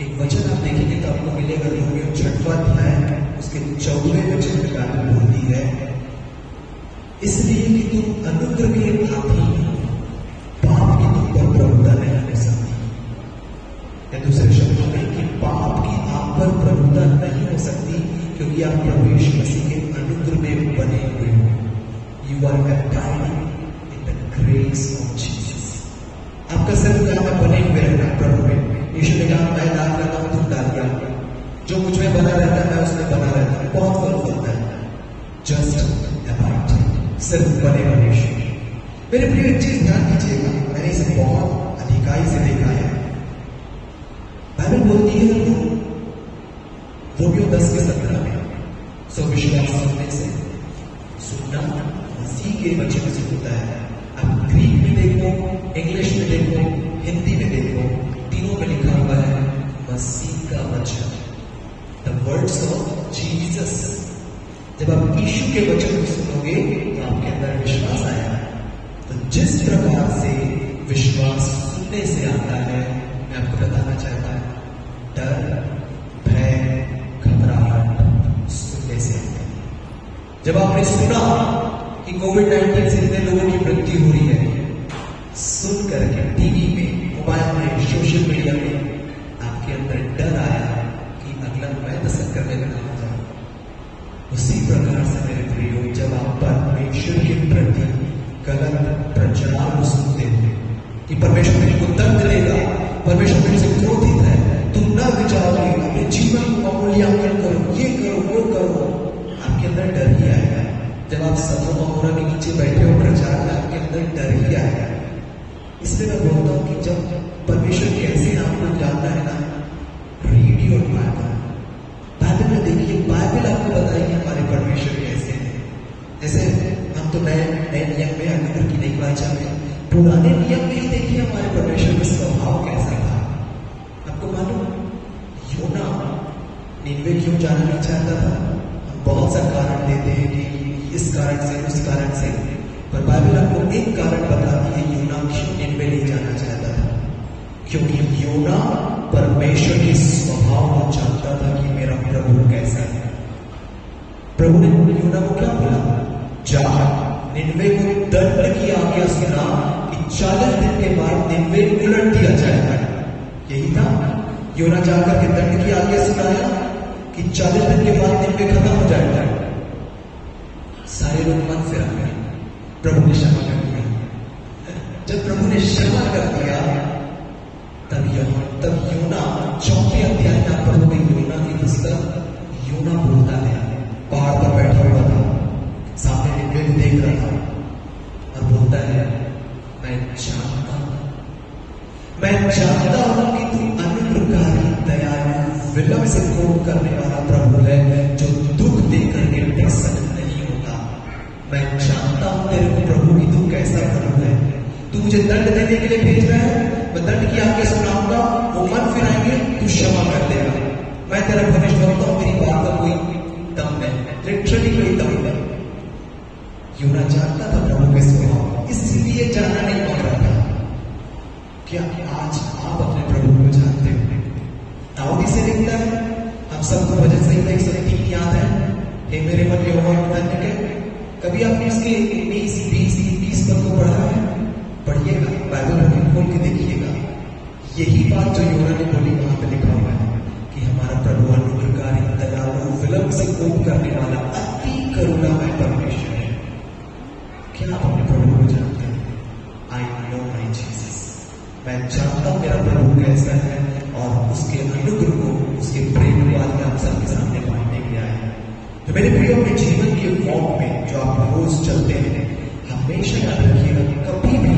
एक वचन आप देखेंगे तो आपको मिलेगा, रोमियो 6वां अध्याय उसके 14वें वचन में बाइबल बोलती है, इसलिए कि तुम अनुग्रह के अधीन हो, पाप की तुम पर प्रभुता नहीं हो सकती। या दूसरे शब्दों में कि पाप की आप पर प्रभुता नहीं हो सकती, क्योंकि आप प्रभु यीशु मसीह के अनुग्रह में बने हुए हो। You are abiding in the grace of Jesus। आपका सिर्फ काम है बने हुए रहना प्रभु में। यीशु ने कहा, मैं डाल रहता हूं तुम डाल दिया, जो मुझ में बना रहता है मैं उसमें बना रहता हूं। बहुत फल फलता है। जस्ट abide, सिर्फ बने बने यीशु। मेरे प्रिय, एक चीज ध्यान दीजिएगा, मैंने इसे बहुत अधिकाई से देखा है। बाइबल बोलती है रोमियो 10:17 में, सो विश्वास सुनने से, सुनना मसीह के वचन से होता है। आप ग्रीक में देखो, इंग्लिश में देखो, हिंदी में देखो, तीनों में लिखा हुआ है मसीह वर्ड्स ऑफ जीसस। जब आप यीशु के वचन को सुनोगे तो आपके अंदर विश्वास आया। तो जिस प्रकार से विश्वास सुनने से आता है, मैं आपको बताना चाहता हूं, डर, भय, घबराहट सुनने से आता है। जब आपने सुना कि कोविड-19 से इतने लोगों की मृत्यु हो रही है, सुन करके टीवी में, मोबाइल में, सोशल मीडिया में आपके अंदर डर आया कि अगला मैं दस्तक करने लगा हो जाऊं। उसी प्रकार से मेरे प्रियो, जब आप परमेश्वर के प्रति गलत प्रचार को सुनते हैं कि परमेश्वर तुमको दंड देगा, परमेश्वर तुमसे क्रोधित है, तुम न विचारोगे, अपने जीवन को मूल्यांकन करो, ये करो, वो करो, आपके अंदर डर ही आएगा। जब आप सदोम और अमोरा के नीचे बैठे हो प्रचार में, आपके अंदर डर ही आएगा। इसलिए मैं बोलता हूं कि जब परमेश्वर कैसे आपको जानना है ना, रीड योर बाइबल। बाइबल में देखिए, बाइबल आपको बताएगी हमारे परमेश्वर कैसे हैं। जैसे हम तो नए नियम में अनुग्रह की नहीं बात चाहते, पुराने नियम में ही देखिए हमारे परमेश्वर का स्वभाव कैसा था। आपको मालूम, योना निन्वे क्यों जाना नहीं चाहता था? हम बहुत सा कारण देते हैं कि इस कारण से, उस कारण से, पर बाइबल आपको एक कारण बताती है योना क्यों निन्वे नहीं जाना चाहता था। क्योंकि योना परमेश्वर के स्वभाव को जानता था कि मेरा प्रभु कैसा है। प्रभु ने योना को क्या बोला? जा, निन्वे को दंड की आज्ञा सुना कि 40 दिन के बाद निन्वे उलट दिया जाएगा। यही था, योना जाकर के दंड की आज्ञा सुनाया कि 40 दिन के बाद निन्वे खत्म हो जाएगा। सारे लोग मन फिरा गए, प्रभु ने क्षमा कर दिया। जब प्रभु ने क्षमा कर दिया, तब योना 4 अध्याय में आप पढ़ोगे, योना की पुस्तक, योना बोलता है, पहाड़ पर बैठा हुआ था, सामने निन्वे भी देख रहा था और बोलता है, मैं जानता हूं कि तू अनुग्रहकारी, दयालु, विलंब से कोप करने वाला प्रभु है, जो दुख देकर के प्रसन्न नहीं होता। मैं जानता हूं तेरे को प्रभु की तू कैसा प्रभु है। तू मुझे दंड देने के लिए भेज रहा है, मैं दंड की आज्ञा सुनाऊंगा, वो मन फिराएंगे, तू क्षमा कर देगा। मैं तेरा भविष्यवक्ता हूं, मेरी बात का कोई दम नहीं, लिटरली कोई दम नहीं। योना जानता था प्रभु के स्वभाव, इसलिए जाना नहीं पड़ रहा था। क्या आज आप अपने प्रभु को जानते हो? दाऊद इसे लिखता है, हम सबको भजन संहिता 103 याद है, हे मेरे मन यहोवा धन्य है। कभी आपने इसके 20 पद को पढ़ा है? पढ़िएगा, बाइबल में खोल के देखिएगा। यही बात जो योना ने बोली वहां पे लिखा हुआ है कि हमारा प्रभु अनुग्रहकारी, दयालु, विलंब से कोप करने वाला, अति करुणामय परमेश्वर है। क्या आप अपने प्रभु को जानते हैं? I know my Jesus. मैं जानता हूं मेरा प्रभु कैसा है और उसके अनुग्रह को, उसके प्रेम को आज आप सबके सामने बांटने के लिए आए हैं। तो मेरे प्रिय, अपने जीवन के वॉक में जो आप रोज चलते हैं, हमेशा याद रखिएगा, कभी भी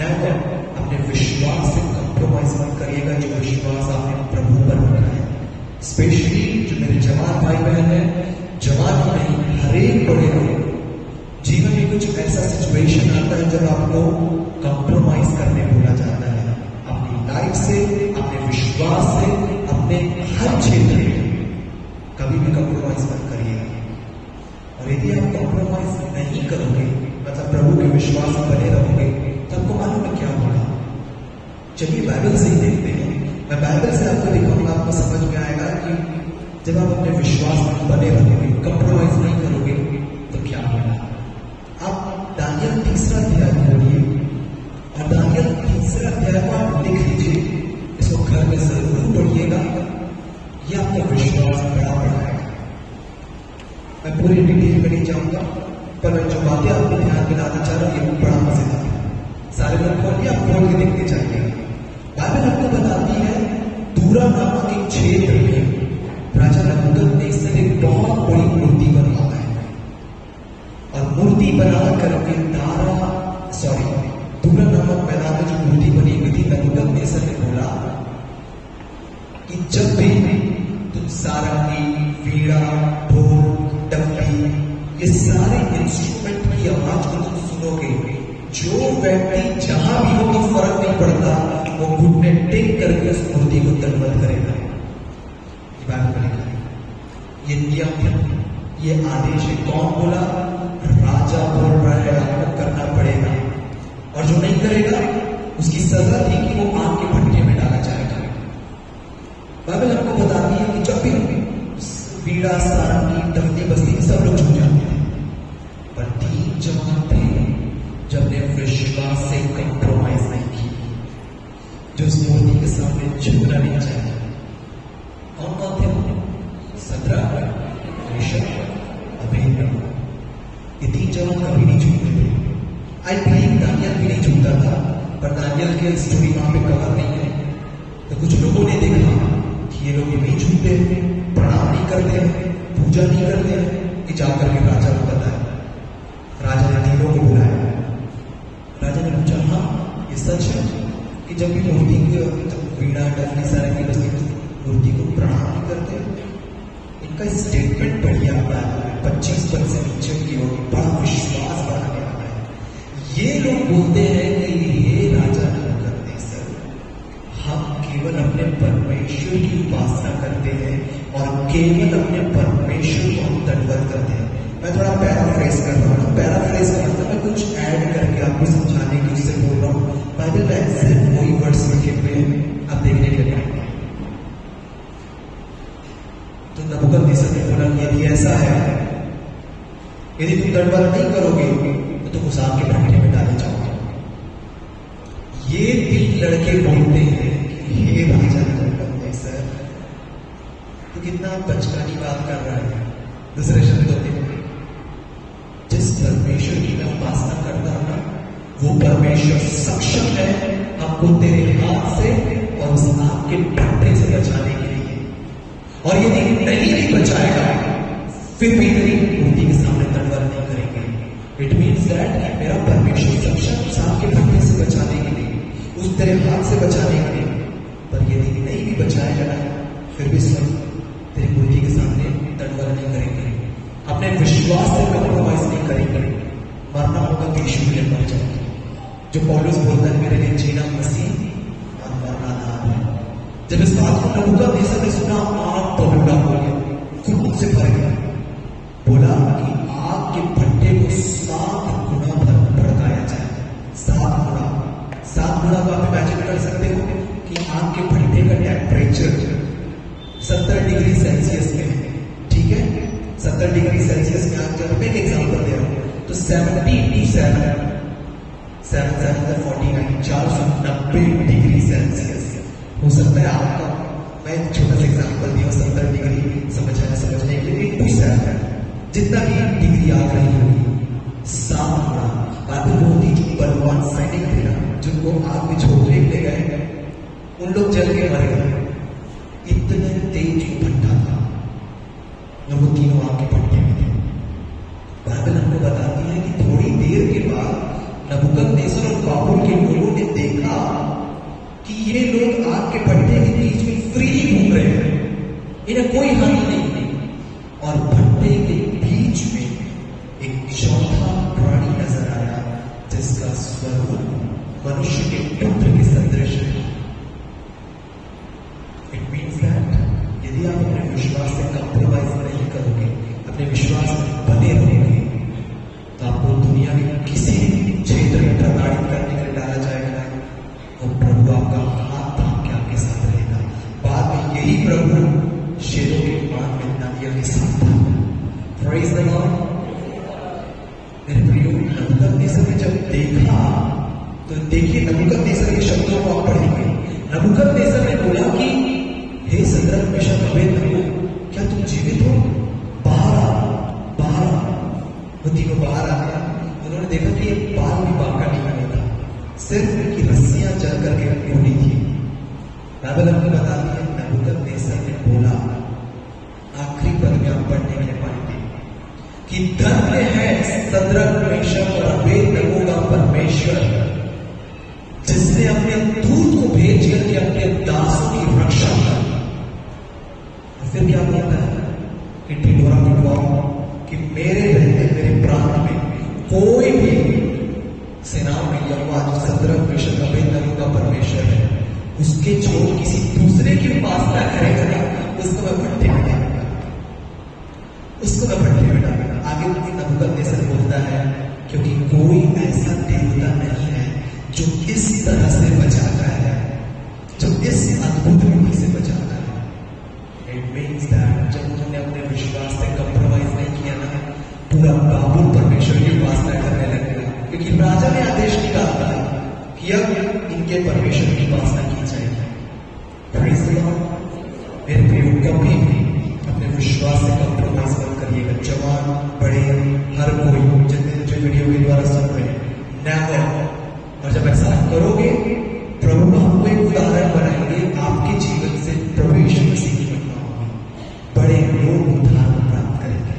नेवर अपने विश्वास से कंप्रोमाइज मत करिएगा, जो विश्वास आपने प्रभु पर रखा है। स्पेशली जो मेरे जवान भाई बहन है, जवान ही नहीं, हर एक बड़े लोग, जीवन में कुछ ऐसा सिचुएशन आता है जब आपको कंप्रोमाइज करने बोला जाता है, अपनी लाइफ से, अपने विश्वास से, अपने हर क्षेत्र में कभी भी कंप्रोमाइज मत करिएगा। और यदि आप कंप्रोमाइज नहीं करोगे, मतलब प्रभु के विश्वास में बने रहोगे, तो आपको मालूम है क्या होगा। चलिए बाइबल से ही देखते हैं। मैं बाइबल से आपको दिखाऊंगा, आपको समझ में आएगा कि जब आप अपने विश्वास में बने रहोगे, कंप्रोमाइज नहीं करोगे, तो क्या होगा। आप दानियल 3 अध्याय पढ़िए, और दानियल 3 अध्याय को आप लिख लीजिए, इसको घर में जरूर पढ़िएगा, यह आपका विश्वास बड़ा बढ़ाएगा। मैं पूरी डिटेल में नहीं जाऊंगा, पर मैं जो बातें आपको ध्यान दिलाना चाह रहा हूं, ये बड़ा मजेदार है। सारे लोग खोलिए, आप खोल के देखते जाइए। बाइबल आपको बताती है, दूरा नामक एक क्षेत्र में राजा नबूकदनेस्सर एक बहुत बड़ी मूर्ति बनवाता है, और मूर्ति बना करके दूरा नामक मैदान में जो मूर्ति बनी हुई थी, नबूकदनेस्सर ने बोला कि जब भी तुम सारंगी, वीणा, ढोल, डफली, ये सारे इंस्ट्रूमेंट की आवाज को तुम सुनोगे, जो व्यक्ति जहां भी हो तो फर्क नहीं पड़ता, वो घुटने टेक करके उस मूर्ति को दंडवत करेगा। ये नियम, ये आदेश है। कौन बोला? राजा बोल रहा है आपको करना पड़ेगा, और जो नहीं करेगा उसकी सजा थी कि वो आग के भट्टे में डाला जाएगा। बाइबल हमको बताती है कि जब भी बीड़ा, सारंगी, टफनी, बस्ती सब लोग झुक जाते हैं, पर 3 जवान थे जब ने विश्वास से कंप्रोमाइज नहीं की, जो उस मूर्ति के सामने झुकना नहीं चाहिए। कौन कौन थे? Shadrach, Meshach, Abednego. ये 3 जवान कभी नहीं झुकते थे। आई बिलीव दानियल भी नहीं झुकता था, पर दानियल के स्टोरी वहां पे कवर नहीं है। तो कुछ लोगों ने देखा कि ये लोग नहीं झुकते, प्रणाम नहीं करते, पूजा नहीं करते, कि जाकर के राजा को बताया। राजा ने तीनों को बुलाया। राजा ने पूछा, हाँ ये सच है कि जब भी मूर्ति वीणा, टफनी, सारंगी बजती मूर्ति को प्रणाम नहीं करते? इनका स्टेटमेंट पढ़िए आप 25 पद से नीचे की ओर, बड़ा विश्वास बढ़ाने वाला है। ये लोग बोलते हैं कि ये राजा नबूकदनेस्सर, हम केवल अपने परमेश्वर की उपासना करते हैं और केवल अपने परमेश्वर को हम दंडवत करते हैं। मैं थोड़ा पैराफ्रेज कर रहा हूँ। पैराफ्रेज का मतलब मैं कुछ ऐड करके आपको समझाने की उससे बोल रहा हूँ। बाइबल में एग्जैक्ट वही वर्ड्स लिखे हुए हैं, आप देखने के लिए। तो नबूकदनेस्सर ने बोला, यदि ऐसा है, यदि तुम दंडवत नहीं करोगे तो तुम उस आग के भट्टे में डाले जाओगे। ये 3 लड़के बोलते हैं कि हे राजा नबूकदनेस्सर, तो कितना बचकानी बात कर रहा है। दूसरे शब्दों में, जिस परमेश्वर की मैं उपासना करता हूं ना, वो परमेश्वर सक्षम है आपको तेरे हाथ से और उस आग के भट्टे से बचाने के लिए। और यदि नहीं भी बचाएगा, फिर भी तेरी मूर्ति के सामने दंडवत नहीं करेंगे। इट मीन्स दैट कि मेरा परमेश्वर सक्षम उस आग के भट्टे से बचाने के लिए, उस तेरे हाथ से बचाने के लिए। पर यदि नहीं भी बचाएगा ना, फिर भी सब तेरी मूर्ति के सामने दंडवत नहीं करेंगे, अपने विश्वास से कंप्रोमाइज नहीं करेंगे। मरना होगा तो यीशु के लिए मर जाएंगे। जो पौलुस बोलता है, मेरे लिए जीना मसीह और मरना नाम है। जब इस बात को नबूकदनेस्सर ने सुना, आग बबूला हो गया, खून से भर गया। बोला कि आग के भट्टे को 7 गुना भड़काया जाए। 7 गुना। 7 गुना को आप इमेजिन कर सकते हो कि आग के भट्टे का टेम्परेचर 70 डिग्री सेल्सियस में है, ठीक है? 70 डिग्री सेल्सियस में आग, जब मैं एक एग्जाम्पल दे रहा हूं, तो 70 into 7, 49, 490 डिग्री सेल्सियस हो सकता है आपका। मैं छोटा सा एग्जाम्पल दिया, 70 डिग्री समझने के लिए into 7, जितना भी डिग्री आग रही होगी, 7 गुना। बाइबल बोलती जो बलवान सैनिक थे ना, जिनको आग में झोंकने के लिए गए, उन लोग जल के मर गए। इतने तेज भट्टा था, वो तीनों आग के भट्टे में थे। बाइबल हमको बताती है कि थोड़ी देर के बाद नबूकदनेस्सर और बाबुल के लोगों ने देखा कि ये लोग आग के भट्टे के बीच में फ्रीली घूम रहे हैं, इन्हें कोई हानि नहीं हुई। और भट्टे के बीच में एक चौथा प्राणी नजर आया, जिसका स्वरूप मनुष्य के पुत्र के सदृश है। इट मीन्स दैट यदि आप अपने विश्वास से कंप्रोमाइज नहीं करोगे, अपने विश्वास में बने रहोगे, तो आपको दुनिया में किसी क्षेत्र में प्रताड़ित करने के लिए डाला जाएगा, और प्रभु आपका हाथ थाम के आपके साथ रहेगा। बाद में यही प्रभु शेरों के मान में दानियल के साथ था। Praise the Lord. मेरे प्रियो, नबूकदनेस्सर ने जब देखा, तो देखिए नबूकदनेस्सर के शब्दों को आप पढ़ेंगे। नबूकदनेस्सर ने बोला कि हे शद्रक, मेशक, अबेदनगो, क्या तुम जीवित हो? बाहर आओ, बाहर आओ। वो तीनों बाहर आ गया। उन्होंने देखा कि एक बाल भी बांका नहीं बना था, सिर्फ उनकी रस्सियां जल करके टूटी थी। बाइबल हमको बताती है, नबूकदनेस्सर ने बोला, आखिरी पद में आप पढ़ने के लिए पाएंगे कि धन्य है शद्रक, मेशक और अबेदनगो का परमेश्वर, जिसने अपने दूत को भेज करके अपने दासों की रक्षा की। फिर क्या बोलता है कि ढिंढोरा पिटवाओ कि मेरे रहते, मेरे प्रांत में कोई भी सेनाओं में यहोवा जो शद्रक, मेशक, अबेदनगो का परमेश्वर है, उसके छोड़ किसी दूसरे की उपासना करेगा ना, उसको मैं भट्टे में डालूंगा। उसको मैं पढ़ने में डालूंगा। आगे नबूकदनेस्सर बोलता है, क्योंकि कोई ऐसा देवता नहीं है जो इस तरह से बचाता है, जो इस अद्भुत विधि से बचाता है। इट मीन्स दैट जब उन्होंने अपने विश्वास से कंप्रोमाइज नहीं किया ना, पूरा बाबुल परमेश्वर की उपासना करने लगेगा, क्योंकि राजा ने आदेश निकाला था कि अब इनके परमेश्वर की उपासना की जाएगी। Praise the Lord. मेरे प्रियो, कभी भी अपने विश्वास से कंप्रोमाइज मत करिएगा। जवान बड़े हर कोई जितने जो वीडियो के द्वारा सुन रहे हैं, नेवर। और जब ऐसा करोगे, प्रभु आपको एक उदाहरण बनाएंगे, आपके जीवन से प्रभु यीशु मसीह की महिमा होगी, बड़े लोग उद्धार प्राप्त करेंगे।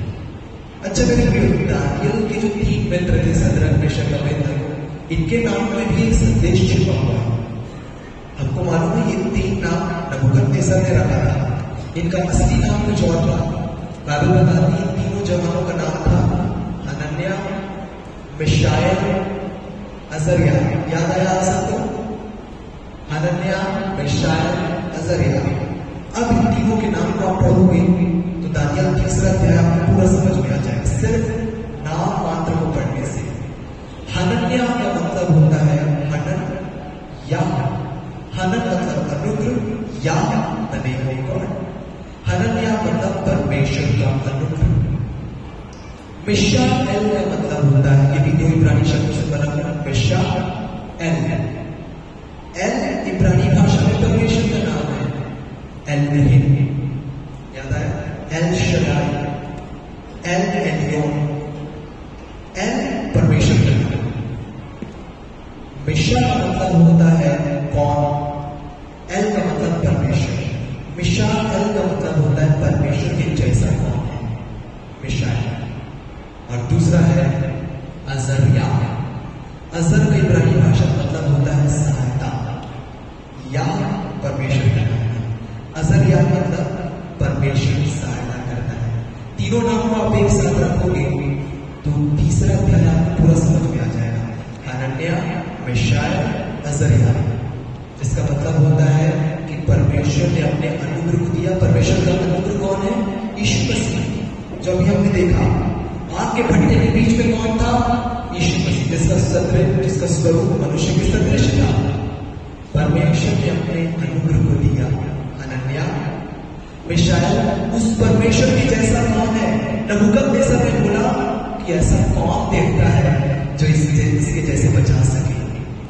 अच्छा मेरे प्रियो, दानियल के जो 3 मित्र थे, शद्रक मेशक अबेदनगो, इनके नाम में भी एक संदेश छिपा हुआ है। हमको मालूम है ये 3 नाम नबूकदनेस्सर ने रखा था, इनका असली नाम कुछ और था। बाइबल बताती है तीनों जवानों का नाम था हनन्याह, मिशाएल, अजर्याह। याद आया आप सबको? हनन्याह, मिशाएल, अजर्याह। अब इन तीनों के नाम को आप पढ़ोगे तो दानियल 3 अध्याय आपको पूरा समझ में आ जाएगा, सिर्फ नाम मात्र को पढ़ने से। हनन्याह का मतलब होता है हनन या हनन मतलब अनुग्रह या द नेम ऑफ गॉड। हनन्याह मतलब परमेश्वर का अनुग्रह। मिशाएल का मतलब होता है, ये भी 2 इब्रानी शब्दों से बना है, मिशाएल। एल इब्रानी भाषा में परमेश्वर का नाम है। एल एलोहिम, याद आया? L Shaddai, El Elyon, L परमेश्वर का नाम। मिशा का मतलब होता है कौन, एल का मतलब परमेश्वर। मिशाएल का मतलब होता है परमेश्वर के जैसा कौन है, मिशाएल। और दूसरा है अजर्याह। अजर का इब्रानी भाषा मतलब होता है सहायता या परमेश्वर का नाम है। अजर्याह मतलब परमेश्वर सहायता करता है। तीनों नाम को आप एक साथ रखोगे तो 3 अध्याय आपको पूरा समझ में आ जाएगा। हनन्याह, मिशाएल, अजर्याह, जिसका मतलब होता है कि परमेश्वर ने अपने अनुग्रह को दिया। परमेश्वर का अनुग्रह कौन है? यीशु मसीह। जो अभी हमने देखा, आग के भट्टे के बीच में कौन था? यीशु मसीह, जिसका स्वरूप मनुष्य के सदृश था। परमेश्वर ने अपने अनुग्रह को दिया। हनन्याह, मिशाएल, उस परमेश्वर के जैसा कौन है? नबूकदनेस्सर ने बोला कि ऐसा कौन देखता है जो इसके जैसे बचा सके?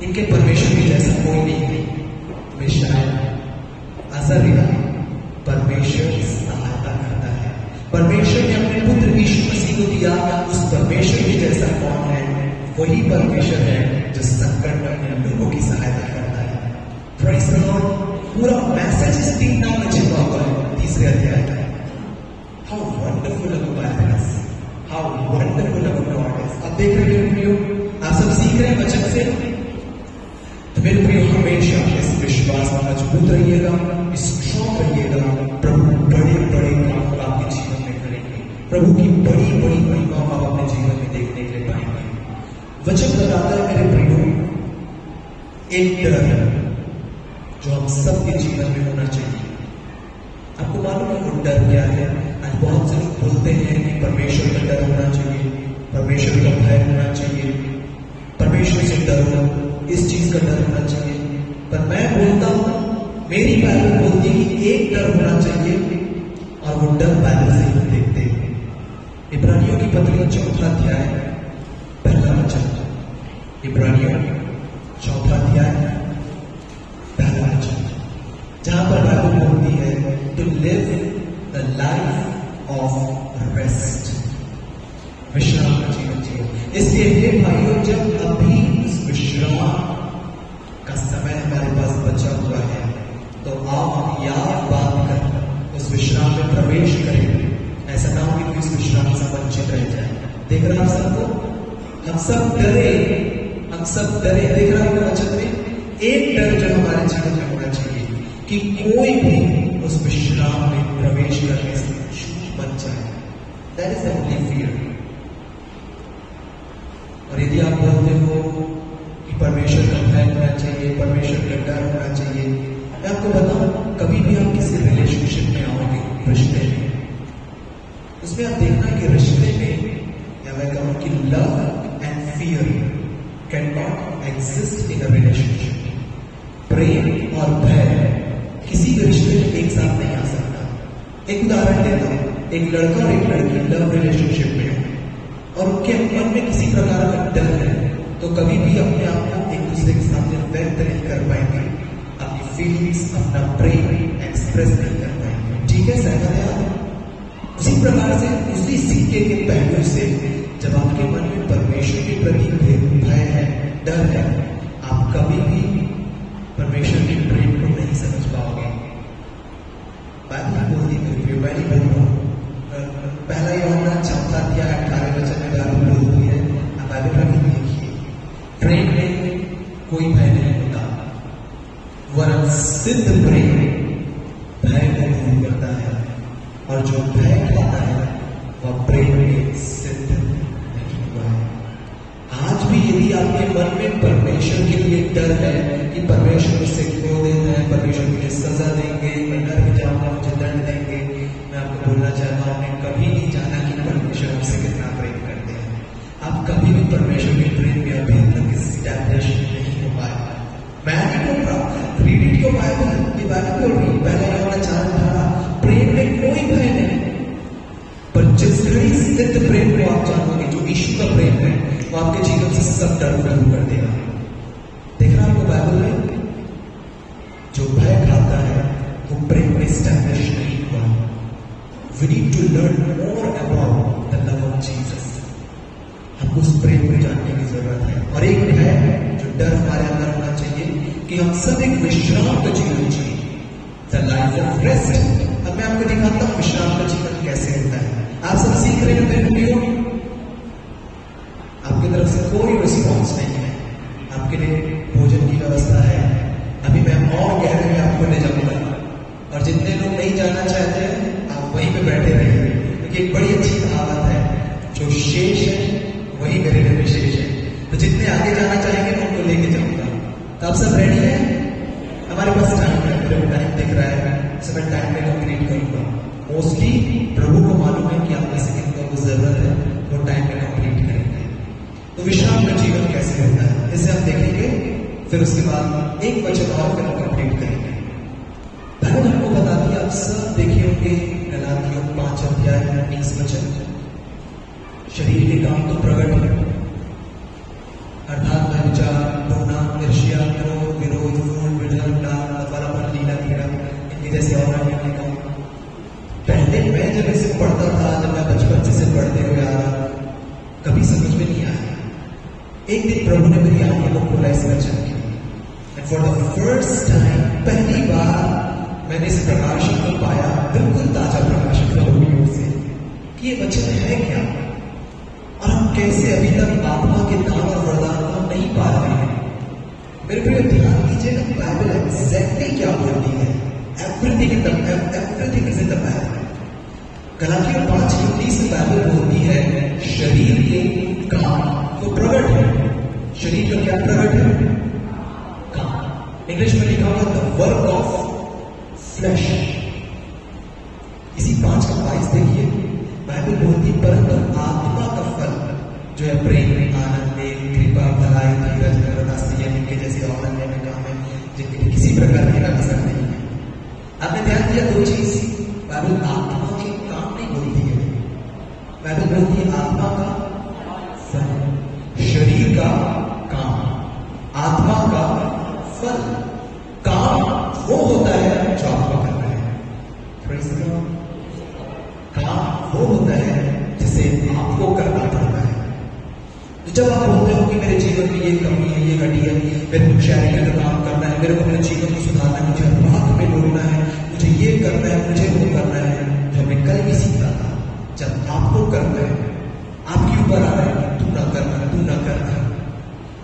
इनके परमेश्वर के जैसा कोई नहीं है। मिशाएल, अजर्याह, परमेश्वर सहायता करता है। परमेश्वर ने अपने पुत्र यीशु मसीह को दिया। उस परमेश्वर के जैसा कौन है? वही परमेश्वर है जो संकट में अपने लोगों की सहायता करता है। Praise the Lord. पूरा मैसेज इस 3 नाम में छिपा हुआ है 3 अध्याय में। How wonderful a Bible is, how wonderful a God is. अब देख रहे हो प्रियो, आप सब सीख रहे हैं वचन से। तो मेरे प्रियो, हमेशा इस विश्वास में मजबूत रहिएगा, स्ट्रॉन्ग रहिएगा। प्रभु बड़े बड़े काम आपके जीवन में करेंगे। प्रभु की बड़ी बड़ी महिमा आप अपने जीवन में देखने के लिए पाएंगे। वचन बताता है मेरे प्रियो, एक डर जो हम सबके जीवन में होना चाहिए। आपको मालूम है वो डर क्या है? आज बहुत से लोग बोलते हैं कि परमेश्वर का डर होना चाहिए, परमेश्वर का भय होना चाहिए, परमेश्वर से डरो, इस चीज का डर होना चाहिए। पर मैं बोलता हूं, मेरी बाइबल बोलती है कि एक डर होना चाहिए, और वो डर बाइबल से हम देखते हैं। इब्रानियों की पत्री 4 अध्याय 1 वचन। इब्रानियों 4 अध्याय 1 वचन, जहां पर बाइबल बोलती है to live the life of rest, विश्राम का जीवन जिए। इसलिए हे भाइयों, जब अभी इस विश्राम का समय हमारे पास बचा हुआ है, तो आप याद बांध कर उस विश्राम में प्रवेश करें। ऐसा ना हो कि इस विश्राम से वंचित रह जाए। देख रहे हैं आप सबको, हम सब डरे, हम सब डरे। देख रहे हैं वचन में एक डर जो हमारे जीवन में होना चाहिए कि कोई भी उस विश्राम में प्रवेश करने से चूक बन जाए। That is the only fear. और यदि आप बोलते हो कि परमेश्वर का भय होना चाहिए, परमेश्वर का डर होना चाहिए, मैं आपको बताऊं, कभी भी आप किसी रिलेशनशिप में आओगे, रिश्ते में, उसमें आप देखना कि रिश्ते में या मैं कहूँ कि love and fear can not exist in a relationship. प्रेम और भय किसी भी रिश्ते में एक साथ नहीं आ सकता। एक उदाहरण देता हूं, एक लड़का और एक लड़की लव रिलेशनशिप में हो और उनके मन में किसी प्रकार का डर है, तो कभी भी अपने आप को एक दूसरे के सामने व्यक्त नहीं कर पाएंगे, अपनी फीलिंग्स, अपना प्रेम एक्सप्रेस नहीं कर पाएंगे। ठीक है, सहमत है आप? उसी प्रकार से उसी सिक्के के पहलू से जब आपके मन में परमेश्वर के प्रति भय है, डर है, आप कभी भी परमेश्वर के प्रेम को नहीं समझ पाओगे। बाइबल बोलती है, मैं नहीं बोल रहा हूं, पहला यूहन्ना 4:18 में बाइबल बोलती है, आप बाइबल में देखिए, प्रेम में कोई भय नहीं होता, वरन सिद्ध प्रेम भय को दूर करता है, और जो भय खाता है वह प्रेम में सिद्ध नहीं हुआ है। आज भी यदि आपके मन में परमेश्वर के लिए डर है कि परमेश्वर मुझसे खो देना है, परमेश्वर मुझे सजा देंगे, मैं डर भी जाऊंगा, मुझे दंड देंगे, मैं आपको बोलना चाहता हूं, आपने कभी नहीं जाना कि परमेश्वर हमसे कितना प्रेम करते हैं। आप कभी भी परमेश्वर के प्रेम में अभी तक स्टैब्लिश नहीं हो पाए। मैं नहीं बोल रहा, रीड इट योर बाइबल, ये बाइबल को रीड, पहला यूहन्ना 4:18, प्रेम में कोई भय नहीं, पर जिस घड़ी सिद्ध प्रेम को आप जानोगे, जो यीशु का प्रेम है, वो आपके जीवन से सब डर दूर कर देगा। देख रहा आपको बाइबल में, जो भय खाता है वो प्रेम में स्टैब्लिश नहीं हुआ। We need to learn more about the love of Jesus. हमको उस प्रेम को जानने की जरूरत है। और एक है जो डर हमारे अंदर होना चाहिए कि हम सब एक विश्राम का जीवन जिए, द लाइफ ऑफ रेस्ट। अब मैं आपको दिखाता हूं विश्राम का जीवन कैसे होता है। आप सब सीख रहे हैं वीडियो, आपकी तरफ से कोई रिस्पॉन्स नहीं है, आपके लिए भोजन की व्यवस्था है, अभी मैं और गहरे में आपको ले जाऊंगा, और जितने लोग नहीं जाना चाहते हैं आप वहीं पे बैठे रहिए, क्योंकि एक बड़ी अच्छी कहावत है, जो शेष है वही मेरे लिए विशेष है। तो जितने आगे जाना चाहेंगे मैं उनको लेके जाऊंगा। तो आप सब रेडी हैं? हमारे पास टाइम है, मेरे को टाइम दिख रहा है, सब मैं टाइम में कंप्लीट करूंगा। मोस्टली प्रभु को मालूम है कि आप में से किनको को जरूरत है, वो टाइम में कंप्लीट करेंगे। तो विश्राम का जीवन कैसे होता है इसे हम देखेंगे, फिर उसके बाद एक वचन और फिर हम कंप्लीट करेंगे। बाइबल हमको बताती है, आप सब देखे होंगे गलातियों 5:19 शरीर के काम तो प्रकट है, अर्थात व्यभिचार, टोना, ईर्ष्या, क्रोध, विरोध, फूल, विजन, डाल, मतवालापन, लीला, क्रीड़ा, इनके जैसे और अन्य काम। पहले मैं जब इसे पढ़ता था, जब मैं बचपन से पढ़ते हुए आ रहा, कभी समझ में नहीं आया। एक दिन प्रभु ने मेरी आंखों को खोला इस वचन की, and for the first time, पहली बार मैंने इस प्रकाशन को पाया, बिल्कुल ताजा प्रकाशन प्रभु की ओर से, कि ये वचन है क्या, और हम कैसे अभी तक आत्मा के दान और वरदान को नहीं पा रहे हैं। मेरे प्रिय ध्यान दीजिए, बाइबल एग्जैक्टली क्या बोलती है, everything is in the Bible. गलातियों 5:19 में बाइबल बोलती है, शरीर के काम तो प्रकट है। शरीर का क्या प्रकट है? काम। इंग्लिश में लिखा हुआ द वर्क ऑफ फ्लैश। इसी 5:22 देखिए, बाइबल बोलती, परंतु आत्मा का फल जो है प्रेम, आनंद, कृपा, भलाई, धीरज, करुणा, इनके जैसे और अन्य काम है जिनके किसी प्रकार की कसर नहीं है। आपने ध्यान दिया दो चीज, बाइबल आत्मा के काम नहीं बोलती है, बाइबल बोलती है आत्मा का फल। शरीर का काम, आत्मा का फल। काम वो होता है जो आपको करना है, काम वो होता है जिसे आपको करना पड़ता है। तो जब आप बोलते हो कि मेरे जीवन में ये कमी है, ये घटी है, मेरे को शहरी का काम करना है, मेरे को अपने जीवन को सुधारना है, मुझे रात में बोलना है, मुझे ये करना है, मुझे वो करना है, जो मैं कल भी सीखा था, जब आपको करना है, आपके ऊपर आ रहा है, तू ना करना, तू ना करना,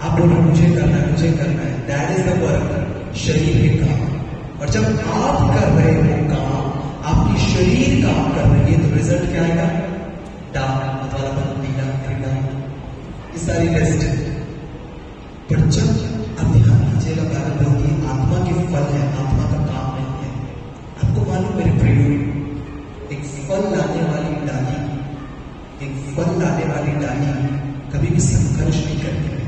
आप बोलो मुझे करना है, मुझे करना है, दैट इज द वर्क, शरीर के काम। और जब आप कर रहे हो काम, आपकी शरीर काम कर रही है, तो रिजल्ट क्या आएगा? डाल, मतवालापन, लीला, क्रीड़ा, ये सारी लिस्ट। पर जब आप ध्यान कीजिएगा, बाइबल बोलती है आत्मा के फल है, आत्मा का काम नहीं है। आपको मालूम मेरे प्रियो, एक फल लाने वाली डाली एक फल लाने वाली डाली कभी भी संघर्ष नहीं करती है।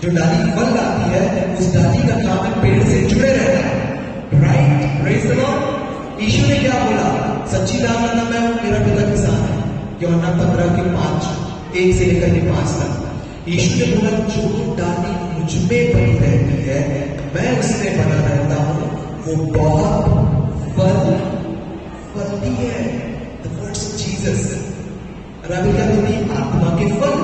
जो डाली फल लाती है उस डाली का काम है पेड़ से जुड़े रहना है। Right, praise the Lord. यीशु ने क्या बोला? सच्ची दान ना मैं मेरा पिता किसान है। यूहन्ना 15:5 1 से लेकर 5 तक यीशु ने बोला जो डाली मुझ में बनी रहती है, मैं उसमें बना रहता हूं, वो बहुत फल फलती है। The words of Jesus. रबी क्या बोलती? आत्मा के फल।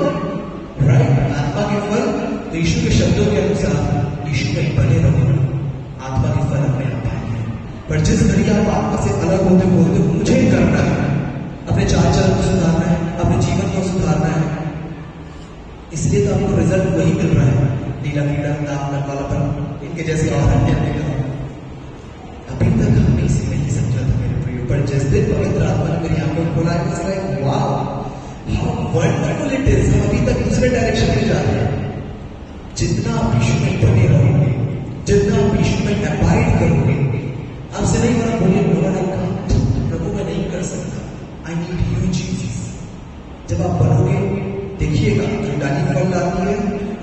राइट, आत्मा के फल। तो यीशु के शब्दों के अनुसार यीशु में बने रहो, आत्मा के फल अपने आप आएंगे। पर जिस घड़ी आप आत्मा से अलग होते बोलते मुझे करना है, अपने चाल चलन को सुधारना है, अपने जीवन को सुधारना है, इसलिए तो आपको रिजल्ट वही मिल रहा है, नीला कीड़ा, दाग वालापन, इनके जैसे और अन्य अभी तक हमने इसे नहीं समझा था मेरे प्रियो। पर जिस दिन पवित्र आत्मा ने मेरी आंखों को खोला है, वाह हाउ वंडरफुल इट इज। हम अभी तक दूसरे डायरेक्शन में जा रहे हैं। जितना आप यीशु में बने रहोगे, जितना आप यीशु में अबाइड करोगे, आपसे नहीं बना बोलिए लॉर्ड आई कांट, प्रभु मैं नहीं कर सकता, आई नीड यू जीसस। जब आप बनोगे देखिएगा जो डाली फल लाती है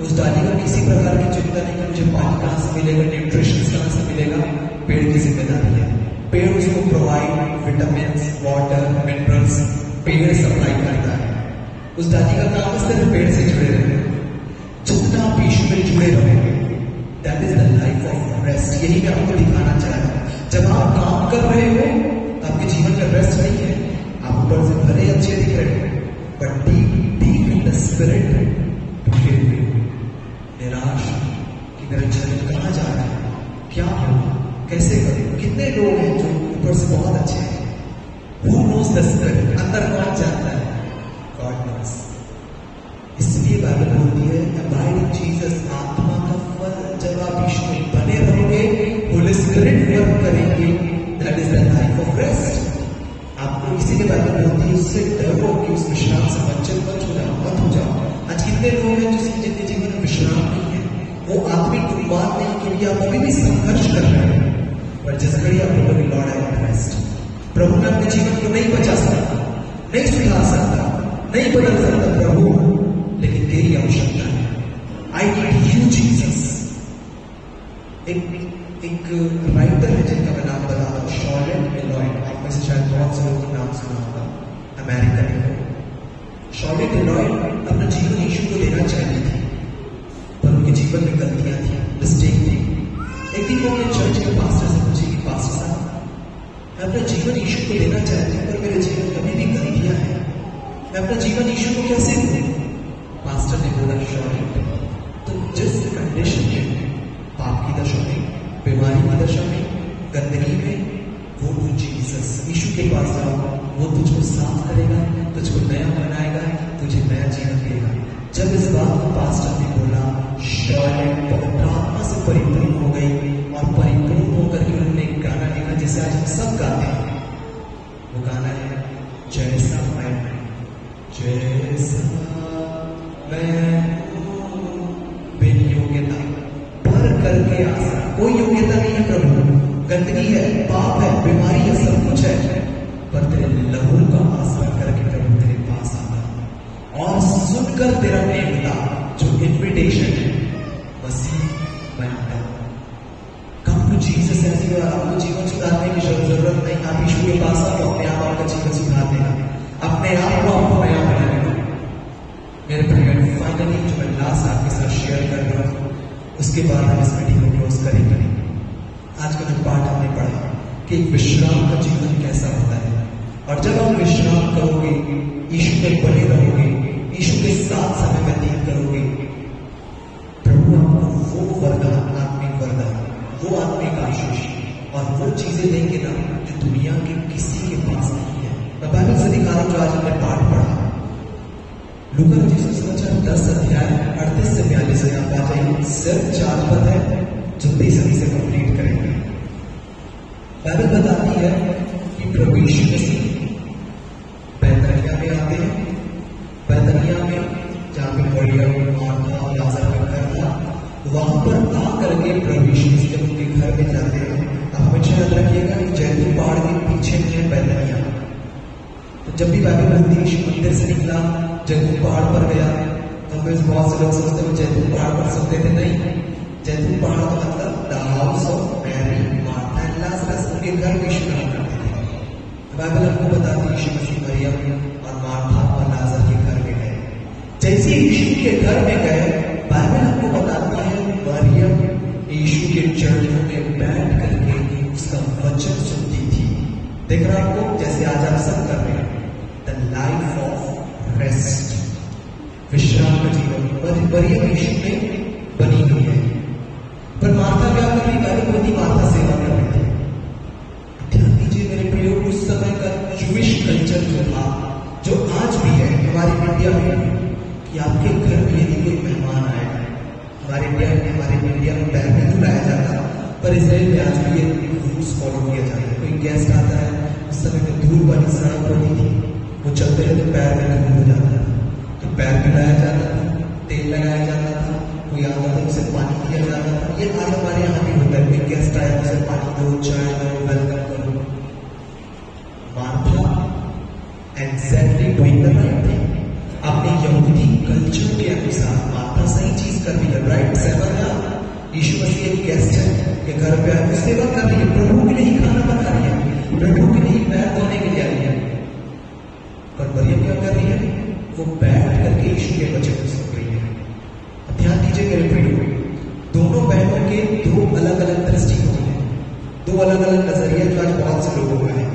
उस डाली का किसी प्रकार की चिंता नहीं कि मुझे पानी कहां से मिलेगा, न्यूट्रिशन कहां से मिलेगा। पेड़ की जिम्मेदारी है। पेड़ उसको प्रोवाइड विटामिन, वाटर, मिनरल्स पेड़ सप्लाई करता है। उस डाली का काम सिर्फ पेड़ से जुड़े रहना। जितना आप यीशु में जुड़े रहोगे, that is the life of rest. यही मैं आपको दिखाना चाह रहा हूं। जब आप काम कर रहे हो आपके जीवन में रेस्ट नहीं है। आप ऊपर से भले अच्छे दिख रहे हो but deep in the spirit टूटे हुए, निराश कि मेरा जीवन कहां जा रहा है, क्या होगा, कैसे करूं। कितने लोग हैं जो ऊपर से बहुत अच्छे हैं, Who knows the spirit? अंदर कौन जानता है? God knows। इसलिए बाइबल बोलती है abide in Jesus, आत्मा का फल। जब आप यीशु में बने रहोगे, होली स्पिरिट वर्क करेंगे, that is the life of rest। आपको इसीलिए बाइबल बोलती है उससे डरो कि उस विश्राम से वंचित मत हो जाओ। आज कितने लोग हैं जिनके जीवन में विश्राम नहीं है, वो आत्मिक उन्माद नहीं के लिए आप अभी भी संघर्ष कर रहे हैं। पर जिस घड़ी आप बोलोगे लॉर्ड आई वांट रेस्ट, प्रभु ने अपने जीवन को नहीं बचा सकता, नहीं सुधार सकता, नहीं बदल सकता प्रभु, लेकिन तेरी आवश्यकता है। I need you Jesus. एक राइटर है जिनका मैं नाम बता रहा हूं, शॉर्लेट एलॉयड। आप में से शायद बहुत से लोगों का नाम सुना होगा, अमेरिकन है। शॉर्लेट एलॉयड अपना जीवन यीशु को देना चाहती थी, पर उनके जीवन में गलतियां थी, मिस्टेक थी। एक दिन वो अपने चर्च के पास्टर से पूछी कि पास्टर साहब मैं अपना जीवन यीशु को देना चाहती हूँ पर मेरे जीवन में कभी भी गलतियां हैं, मैं अपना जीवन यीशु को कैसे दूं? पास्टर ने बोला शॉर्लेट तो जिस कंडीशन में, पाप की दशा में, बीमारी की दशा में, गंदगी में, वो तू जीसस यीशु के पास जाओ, वो तुझको साफ करेगा, तुझको नया बनाएगा, तुझे नया जीवन देगा। जब इस बात को पास्टर ने बोला, शॉर्लेट पवित्र आत्मा से परिपूर्ण हो गई और परिपूर्ण होकर के उन्होंने एक गाना लिखा जिसे आज हम सब गाते हैं। वो गाना है जैसा मैं बिन योग्यता भर करके आशा। कोई योग्यता नहीं है प्रभु, गंदगी है, पाप है, बीमारी है, सब कुछ है, पर तेरे लहू का आसरा करके प्रभु तेरे पास आता और सुनकर तेरा नेमता जो इन्विटेशन है, मसीह मैं आता हूं। Come to Jesus as you are. आपको जीवन सुधारने की जरूरत नहीं, आप यीशु के पास आओ, अपने आप आपका जीवन सुधार देगा, अपने आप को आपको नया बनाएगा। मेरे प्रिय फाइनली जो मैं लास्ट आपके साथ शेयर कर रहा हूं, उसके बाद हम इस मीटिंग को क्लोज करेंगे। आज का जो पाठ हमने पढ़ा कि विश्राम का जीवन कैसा होता है, और जब आप विश्राम करोगे, यीशु में बने रहोगे, यीशु के साथ समय व्यतीत करोगे, प्रभु आपको वो वरदान, आत्मिक वरदान, वो आत्मिक आशीष और वो चीजें देंगे ना जो दुनिया के किसी के पास नहीं है। मैं बाइबल से दिखा रहा हूं जो आज हमने पाठ पढ़ा, लूका रचित सुसमाचार 10 अध्याय 38 से 42 में आप आ जाइए। सिर्फ 4 पद है जो 20 से कंप्लीट करेंगे। बाइबल बताती है कि प्रभु यीशु मसीह बैतनिय्याह में आते हैं। बैतनिय्याह में जहां पे मरियम, मार्था और लाजर का घर था, वहां पर आकर के प्रभु यीशु मसीह जब उनके घर में जाते हैं। आप हमेशा याद रखिएगा कि जैतून पहाड़ के पीछे में है बैतनिय्याह। तो जब भी बाइबल बोलती है यीशु मंदिर से निकला, जैतून पहाड़ पर गया, तो हमें बहुत से लोग सोचते हैं जैतून पहाड़ पर सोते थे। नहीं, जैतून पहाड़ का मतलब the house of Mary, Martha and Lazarus, उनके घर में यीशु रहा करते थे। बाइबल हमको बताती है यीशु मसीह मरियम और मार्था और लाजर के घर में गए। जैसे यीशु के घर में गए, बाइबल हमको बताती है मरियम यीशु के चरणों में बैठ करके उसका वचन सुनती थी। देख रहे आपको, जैसे आज आप सब कर रहे हैं, द लाइफ ऑफ रेस्ट, विश्राम का जीवन मरियम यीशु में बनी हुई है। पर मार्था क्या कर रही? बाइबल बोलती मार्था सेवा कर रही थी। ध्यान दीजिए मेरे प्रियो, उस समय का जूइश कल्चर जो था, जो आज भी है हमारी इंडिया में, कि आपके घर में यदि कोई मेहमान आएगा, हमारे इंडिया में पैर में नहीं लाया जाता, पर इसराइल में आज भी ये रूल्स फॉलो किया जाता है। कोई गेस्ट आता है, उस समय में धूल वाली सड़क होती थी, वो चलते रहते पैर में धूल हो जाता था, तो पैर मिलाया जाता था, तेल लगाया जाता था, कोई आता था उसे पानी दिया जाता था। ये आज हमारे यहाँ भी होता है, कोई गेस्ट आया उसे पानी दो, चाय दो, वेलकम करो। Martha exactly doing the right thing. अपने यहूदी कल्चर के अनुसार मार्था सही चीज कर रही है, राइट सेवन है। यीशु मसीह एक गेस्ट है के घर पे आए, सेवा कर रही है, प्रभु के लिए खाना बना रही है, प्रभु के लिए पैर धोने के लिए आई है। पर मरियम क्या कर रही है? वो बैठ करके यीशु के वचन को सुन रही है। ध्यान दीजिए मेरे प्रियो, दोनों बहनों के दो अलग अलग दृष्टिकोण हैं, दो अलग अलग नजरिए जो आज बहुत से लोगों का है।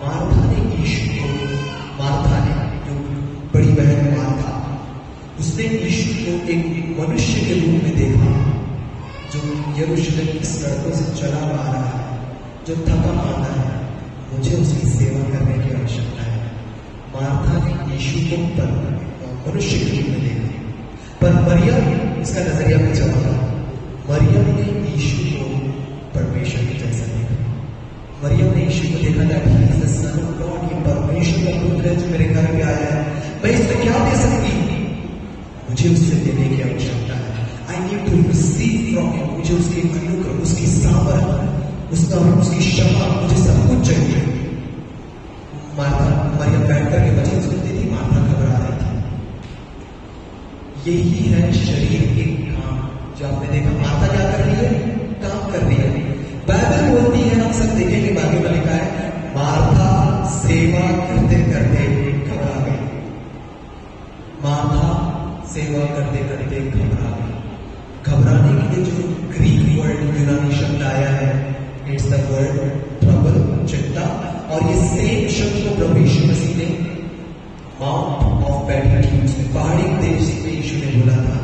मार्था ने यीशु को, मार्था ने जो बड़ी बहन मार्था, उसने यीशु को एक मनुष्य के रूप में देखा जो यरूशलेम की सड़कों से चला आ रहा है, जो थका मांदा है, मुझे उसकी सेवा करने की आवश्यकता है। मार्था ने यीशु को मनुष्य के रूप में देखा, पर मरियम इसका नजरिया कुछ और था। मरियम ने यीशु को परमेश्वर के जैसा देखा। मरियम ने यीशु को देखा था कि is the son of God, ये परमेश्वर का पुत्र है जो मेरे घर पे आया है, मैं इससे क्या दे सकती हूँ? मुझे उससे देने की आवश्यकता है। I need to receive from him, मुझे उसकी अनुग्रह, उसकी सामर्थ्य, उसकी क्षमा, मुझे सब कुछ चाहिए। मार्था, मरियम बैठ करके वचन सुनती थी, मार्था घबरा रही थी। यही है शरीर के काम जो आपने देखा। मार्था क्या कर रही है? काम कर रही है। बाइबल बोलती है, हम सब देखेंगे, बाइबल में लिखा है मार्था सेवा करते करते घबरा गई। मार्था सेवा करते करते घबरा गई। घबराने के लिए जो ग्रीक वर्ड, यूनानी शब्द आया है, इट्स द वर्ड ट्रबल, चिंता। और ये सेम शब्द को प्रभु यीशु मसीह ने माउंट ऑफ बैटलफील्ड्स में, पहाड़ी देश में यीशु ने बोला था,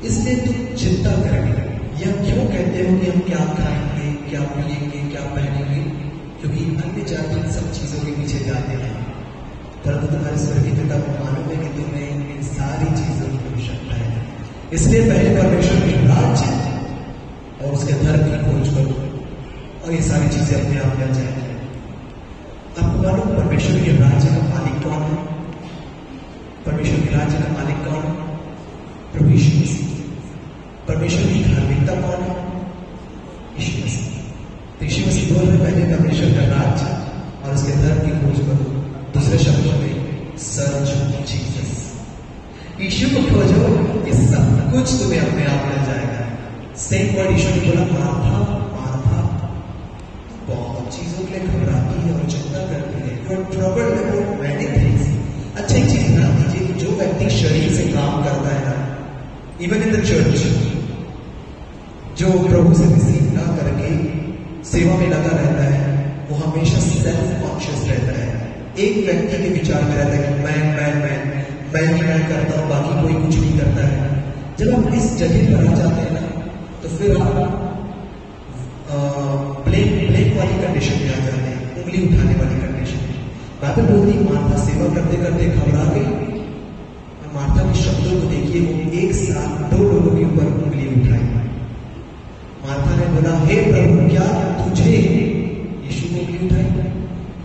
इसलिए तुम चिंता करेंगे। यह क्यों कहते हो कि हम क्या खाएंगे, क्या पिएंगे, क्या पहनेंगे? क्योंकि अन्य जाति सब चीजों के पीछे जाते हैं, परंतु तुम्हारे स्वर्गीय पिता को मालूम है कि तुम्हें इन सारी चीजों की आवश्यकता है। इसलिए पहले परमेश्वर के राज्य और उसके धर्म की खोज करो, और ये सारी चीजें अपने आप मिल जाएंगी। आपको मालूम परमेश्वर के राज्य का मालिक कौन है? परमेश्वर के राज्य का मालिक कौन है? प्रभु यीशु मसीह। परमेश्वर की धार्मिकता कौन है? यीशु मसीह। तो यीशु मसीह बोल रहे पहले परमेश्वर का राज्य और उसके धर्म की खोज करो। दूसरे शब्दों में सर्च जीसस, यीशु को खोजो, ये सब कुछ तुम्हें अपने आप मिल जाएगा। सेम वर्ड यीशु ने बोला, मार्था मार्था बहुत चीजों के लिए घबराती है और चिंता करती है, you are troubled about many things. अच्छा एक चीज ध्यान दीजिए कि जो व्यक्ति शरीर से काम करता है ना, इवन इन द चर्च, जो प्रभु से रिसीव ना करके सेवा में लगा रहता है, वो हमेशा सेल्फ कॉन्शियस रहता है। एक व्यक्ति के विचार में रहता है कि मैं ही मैं करता हूं, बाकी कोई कुछ नहीं करता है। जब आप इस जगह पर आ जाते हैं ना, तो फिर आप ब्लेम वाली कंडीशन में आ जाते हैं, उंगली उठाने वाली कंडीशन में। बाइबल बोलती मार्था सेवा करते करते घबरा गई। मार्था के शब्दों को देखिए, वो एक साथ 2 लोगों के ऊपर उंगली उठाई। मार्था ने बोला, हे प्रभु, क्या तुझे यीशु को उंगली उठाई?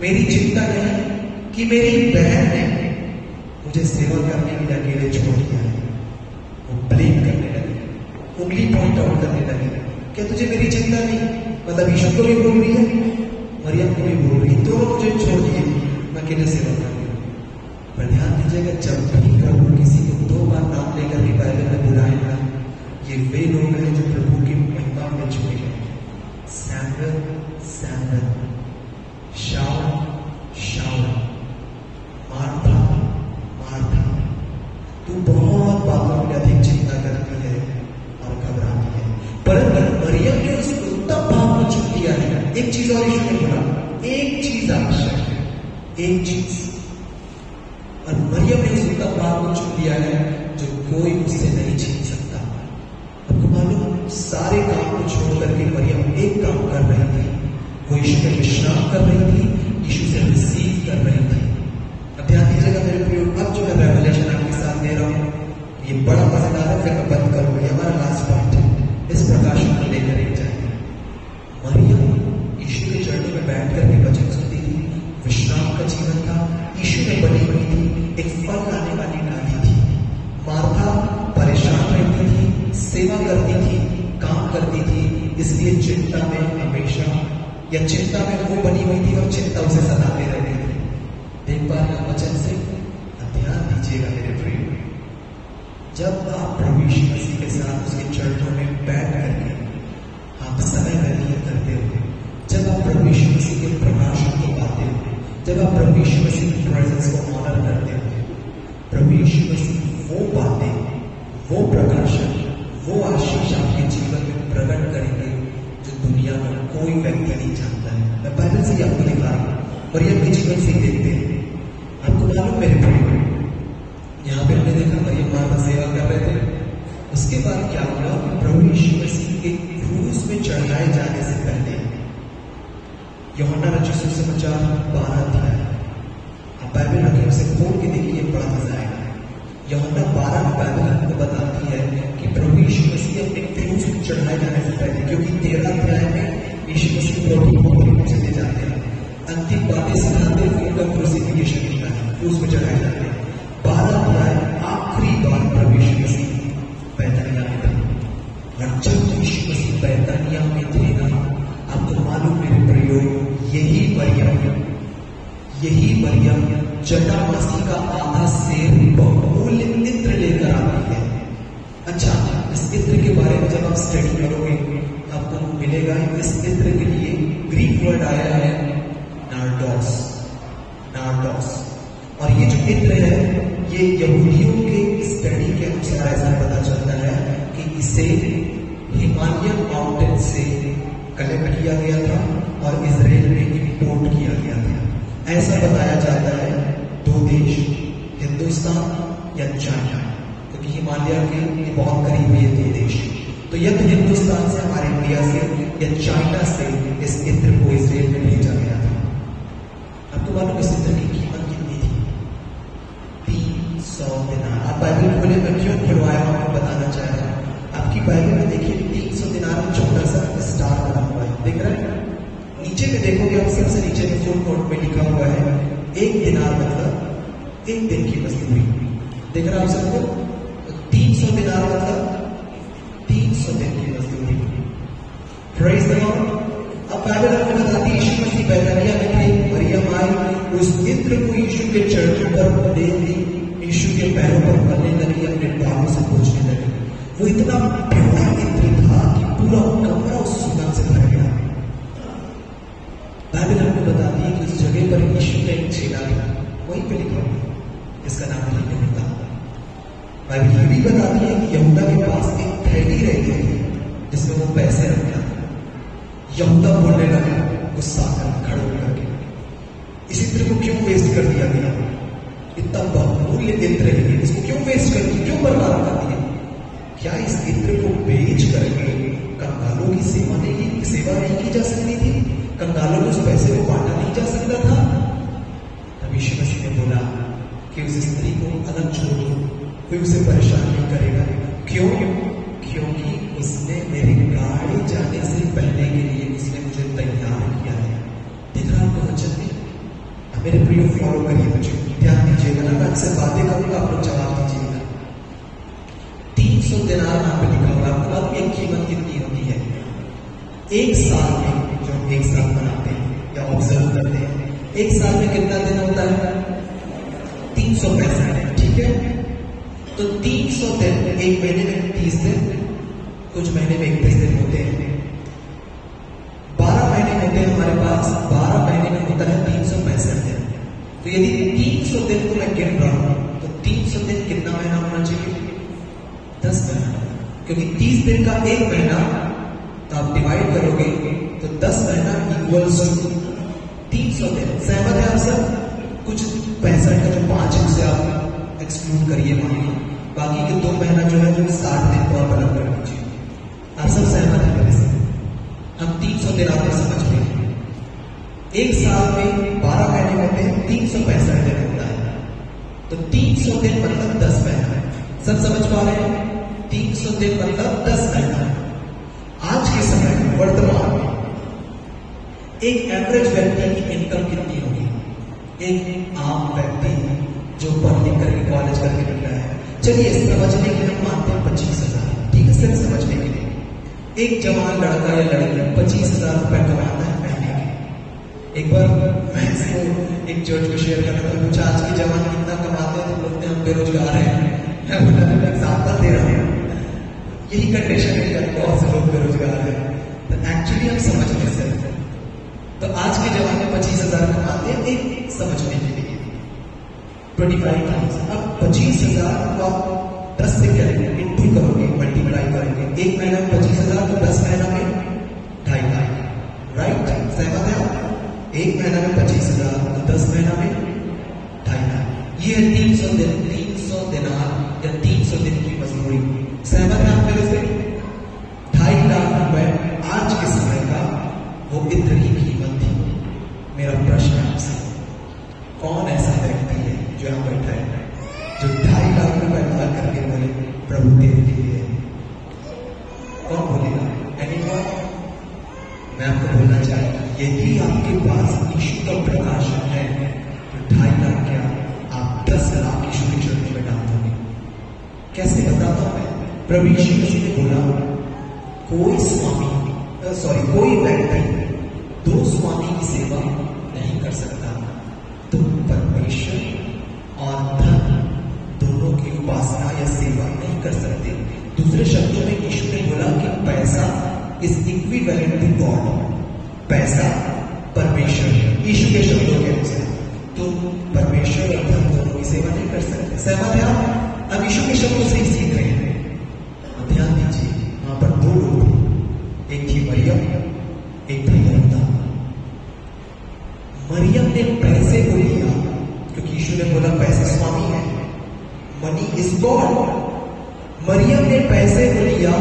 मेरी चिंता नहीं कि मेरी बहन ने मुझे सेवा करने के लिए अकेले छोड़ दिया है। वो ब्लेम करने लगे, उंगली पॉइंट आउट करने लगे। क्या तुझे मेरी चिंता नहीं? मतलब यीशु को भी बोल रही है, मरियम को भी बोल रही है, दोनों मुझे छोड़ दिए, मैं अकेले सेवा करते हो। पर ध्यान दीजिएगा, जब भी प्रभु किसी को 2 बार नाम लेकर के बाइबल में बुलाएगा, ये वे लोग हैं जो प्रभु की महिमा में जुड़े हैं। सैमुएल सैमुएल, शाऊल शाऊल, मार्था मार्था, तू बहुत बातों में अधिक चिंता करती है और घबराती है। परंतु मरियम ने उस उत्तम भाव को चुन लिया है। एक चीज और यीशु ने बोला, एक चीज आवश्यक है, एक चीज, और मरियम ने उस उत्तम भाव को चुन लिया है जो कोई उससे नहीं छीन सकता। आपको मालूम, सारे काम को छोड़ करके मरियम एक काम कर रही थी, वो यीशु में विश्राम कर रही थी, यीशु से रिसीव कर रही थी। अब ध्यान दीजिएगा मेरे प्रियो, अब जो मैं रेवलेशन आपके साथ दे रहा हूं ये बड़ा मजेदार है, फिर मैं बंद करूंगा। ये हमारा लास्ट पॉइंट है, इस प्रकाशन को लेकर एक जाएंगे। मरियम यीशु के चरणों में बैठ करके वचन सुनती थी, विश्राम का जीवन था, यीशु में बनी हुई थी, एक फल लाने वाली नारी थी। मार्था परेशान रहती थी, सेवा करती थी, काम करती थी, इसलिए चिंता में हमेशा, या चिंता में वो बनी हुई थी और चिंता उसे सताते रहती थी। देख पा रहे वचन से, ध्यान दीजिएगा मेरे प्रिय, जब आप प्रभु यीशु मसीह के साथ उसके चरणों में बैठ करके आप समय व्यतीत करते हो, जब आप प्रभु यीशु मसीह के प्रकाशन को पाते हो, जब आप प्रभु यीशु मसीह की प्रेजेंस को ऑनर करते हो, प्रभु यीशु मसीह वो बातें, वो प्रकाशन, वो आशीष आपके जीवन में प्रकट करेंगे जो दुनिया में कोई व्यक्ति नहीं जानता है। मैं बाइबल से आपको दिखा रहा हूं, मरियम के जीवन से देखते हैं। आपको मालूम मेरे प्रिय, यहाँ पे हमने देखा मरियम माता सेवा कर रहे थे, उसके बाद क्या हुआ, प्रभु यीशु मसीह के क्रूस में चढ़ाए जाने से पहले यूहन्ना रचित सुसमाचार 12 अध्याय, आप बाइबल रखिए, उसे खोल के देखिए, बड़ा मजा आएगा। यूहन्ना 12 में बाइबल आपको बताती है कि प्रभु यीशु मसीह अपने क्रूस में चढ़ाए जाने से पहले, क्योंकि 13 अध्याय में यीशु मसीह प्रभु को चले जाते हैं, अंतिम बातें सिखाते हुए उनका क्रूसिफिकेशन होता है, क्रूस में चढ़ाए जाते हैं। 12 अध्याय आखिरी बार प्रभु यीशु मसीह बैतनिया में थे, और जब यीशु मसीह बैतनिया में थे ना, आपको मालूम मेरे प्रियो, यही मरियम जटा मसीह का आधा सेर बहुमूल्य इत्र लेकर आती है। अच्छा, इस इत्र के बारे में जब आप स्टडी करोगे आपको मिलेगा, इस इत्र के लिए ग्रीक वर्ड आया है नार्डोस, नार्डोस, और ये जो इत्र है ये यहूदियों के स्टडी के अनुसार ऐसा पता चलता है कि इसे हिमालयन माउंटेन से कलेक्ट किया गया था और इजराइल में इंपोर्ट किया गया था। ऐसा बताया जाता है 2 देश, हिंदुस्तान या चाइना, क्योंकि हिमालय के बहुत करीब ये 2 देश, तो या तो हिंदुस्तान से, हमारे इंडिया से, या चाइना से इस इत्र को इजराइल में भेजा गया था। आपको मालूम इस इत्र की कीमत कितनी थी? 300 दिनार। आप बाइबल खोले, मैं क्यों खुलवाया हूं आपको बताना चाह रहा हूं। आपकी बाइबल में देखिए 300 दिनार में छोटा सा स्टार बना हुआ है, दिख रहा है? नीचे में देखोगे आप, सबसे नीचे में फुल नोट में लिखा हुआ है 1 दिनार मतलब 1 दिन की मजदूरी। देख रहा आप सबको? 300 दिनार मतलब 300 दिन की मजदूरी। Praise the Lord. अब बाइबल आपको बताती है यीशु मसीह बैतनिया में थे, मरियम आई, उस इत्र को यीशु के चरणों पर दे दी, यीशु के पैरों पर मलने लगी, अपने बालों से पोंछने लगी। वो इतना बड़ा इत्र था कि पूरा कमरा उस सुगंध से भर गया। बाइबल हमको बताती है कि उस जगह पर यीशु का एक चेला था, वहीं पे लिखा हुआ, इसका नाम है यहूदा। बाइबल ये भी बताती है कि यहूदा के पास एक थैली रहती थी जिसमें वो पैसे रखता था। यहूदा बोलने लगा गुस्सा कर खड़े होकर के, इस इत्र को क्यों वेस्ट कर दिया गया? इतना बहुमूल्य इत्र है, इसको क्यों वेस्ट कर दिया, क्यों बर्बाद कर दिया? क्या इस इत्र को बेच करके कंगालों की सेवा नहीं की जा सकती थी? कंगालों को उस पैसे को बांटा नहीं जा सकता था? तब यीशु मसीह ने बोला कि उस स्त्री को अलग छोड़ दो, कोई उसे परेशान नहीं करेगा। क्यों? क्योंकि उसने मेरे गाड़ी जाने से पहले के लिए उसने मुझे तैयार किया है। देख रहा आपको वचन में? अब मेरे प्रिय फॉलो करिए बच्चों, ध्यान दीजिएगा ना, मैं आपसे बातें करूंगा, आप लोग जवाब दीजिएगा। 300 दिनार नाम पे लिखा हुआ, आपको बात एक कीमत कितनी होती है? 1 साल में जो हम एक साथ मनाते हैं या ऑब्जर्व करते हैं, एक साल में कितना दिन होता है? 365 दिन, ठीक है। तो 300 दिन, एक महीने में 30 दिन, कुछ महीने में 31 दिन होते हैं। 12 महीने होते हैं हमारे पास, 12 महीने में होता है 365 दिन। तो यदि 300 दिन को मैं गिन रहा हूं तो 300 दिन कितना महीना होना चाहिए? 10 महीना, क्योंकि 30 दिन का एक महीना, तो आप डिवाइड करोगे तो 10 महीना इक्वल्स टू 300 दिन। सहमत है आप सब? कुछ 65 का जो 5 है उसे आप एक्सक्लूड करिए, मानिए बाकी के 2 महीना जो है वो 60 दिन को आप अलग कर लीजिए। आप सब सहमत है मेरे से? हम 300 दिन आपको समझ गए। एक साल में 12 महीने होते हैं, 365 दिन होता है, तो 300 दिन मतलब 10 महीना। सब समझ पा रहे हैं? 300 दिन मतलब 10 महीना। आज के समय में, वर्तमान में एक एवरेज व्यक्ति की इनकम कितनी होगी? एक आम व्यक्ति जो पढ़ लिख करके कॉलेज करके निकला है, चलिए समझने के लिए हम मानते हैं 25,000, ठीक है, सिर्फ समझने के लिए। एक जवान लड़का या लड़की 25,000 रुपए कमाता है महीने के। एक बार मैं इसको एक चर्च को शेयर करता हूँ, पूछा आज के जवान कितना कमाते हैं, तो बोलते हैं हम बेरोजगार हैं। मैं बोला एग्जाम्पल दे रहा हूँ, यही कंडीशन है, बहुत से लोग बेरोजगार हैं। तो एक्चुअली हम समझते हैं, तो आज के जवान में 25,000 कमाते हैं, एक समझने के लिए 25,000। अब 25,000 को आप 10 से करेंगे, इंटू करोगे, मल्टीप्लाई करोगे। एक महीना में 25,000, तो 10 महीना में 2.5 लाख, राइट? सहमत है आप? एक महीना में 25,000, तो 10 महीना में 2.5 लाख। ये है 300 दिन, 300 दिनार या 300 दिन की मजदूरी। सहमत है आप मेरे से? 2.5 लाख रुपए आज के समय का वो इत्र की कीमत थी। मेरा प्रश्न आपसे, कौन ऐसा व्यक्ति है जो यहां बैठा है जो 2.5 लाख रुपए ला करके बोले प्रभु तेरे लिए? कौन बोलेगा? एनीवन? मैं आपको बोलना चाहता हूं, यदि आपके पास यीशु का प्रकाशन है तो 2.5 लाख क्या आप 10 लाख यीशु के चरणों में डाल दोगे। कैसे बताता हूं मैं? प्रभु यीशु मसीह ने बोला, कोई व्यक्ति 2 स्वामी की सेवा नहीं कर सकता। तो परमेश्वर और धन दोनों की उपासना या सेवा नहीं कर सकते। दूसरे शब्दों में यीशु ने बोला कि पैसा इज इक्विवेलेंट टू गॉड। पैसा परमेश्वर, यीशु के शब्दों के अनुसार, तो परमेश्वर और धन दोनों की सेवा नहीं कर सकते। सहमत है आप? अब यीशु के शब्दों से ही सीख रहे हैं। ध्यान दीजिए, वहां पर 2 लोग थे, एक थी मरियम, एक थी यहूदा। मरियम ने पैसे को लिया, क्योंकि यीशु ने बोला पैसा स्वामी है, मनी इज गॉड। मरियम ने पैसे को लिया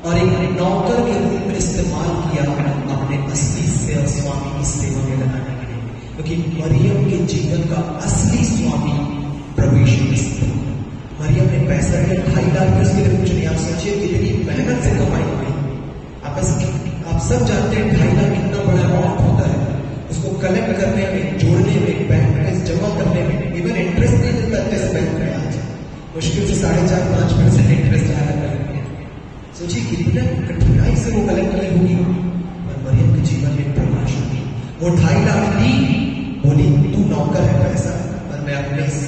और एक नौकर के रूप में इस्तेमाल किया अपने असली से स्वामी की सेवा में लगाने के लिए, क्योंकि मरियम के जीवन का असली स्वामी प्रभु यीशु मसीह था। मरियम ने पैसा लिया, 2.5 लाख की, उसके लिए कुछ नहीं। आप सोचिए कितनी मेहनत से कमाई हुई। आप सब जानते हैं 2.5 लाख कितना बड़ा अमाउंट होता है। उसको कलेक्ट करने में, जोड़ने में, बैंक में जमा करने में, इवन इंटरेस्ट नहीं देता इस बैंक में आज, मुश्किल से 4.5-5% इंटरेस्ट आया करेंगे। सोचिए कितने कठिनाई से वो कलेक्ट करी होगी। और मरियम के जीवन में प्रकाश हुई। वो 2.5 लाख ली, बोली तू नौकर है पैसा, पर मैं अपने इस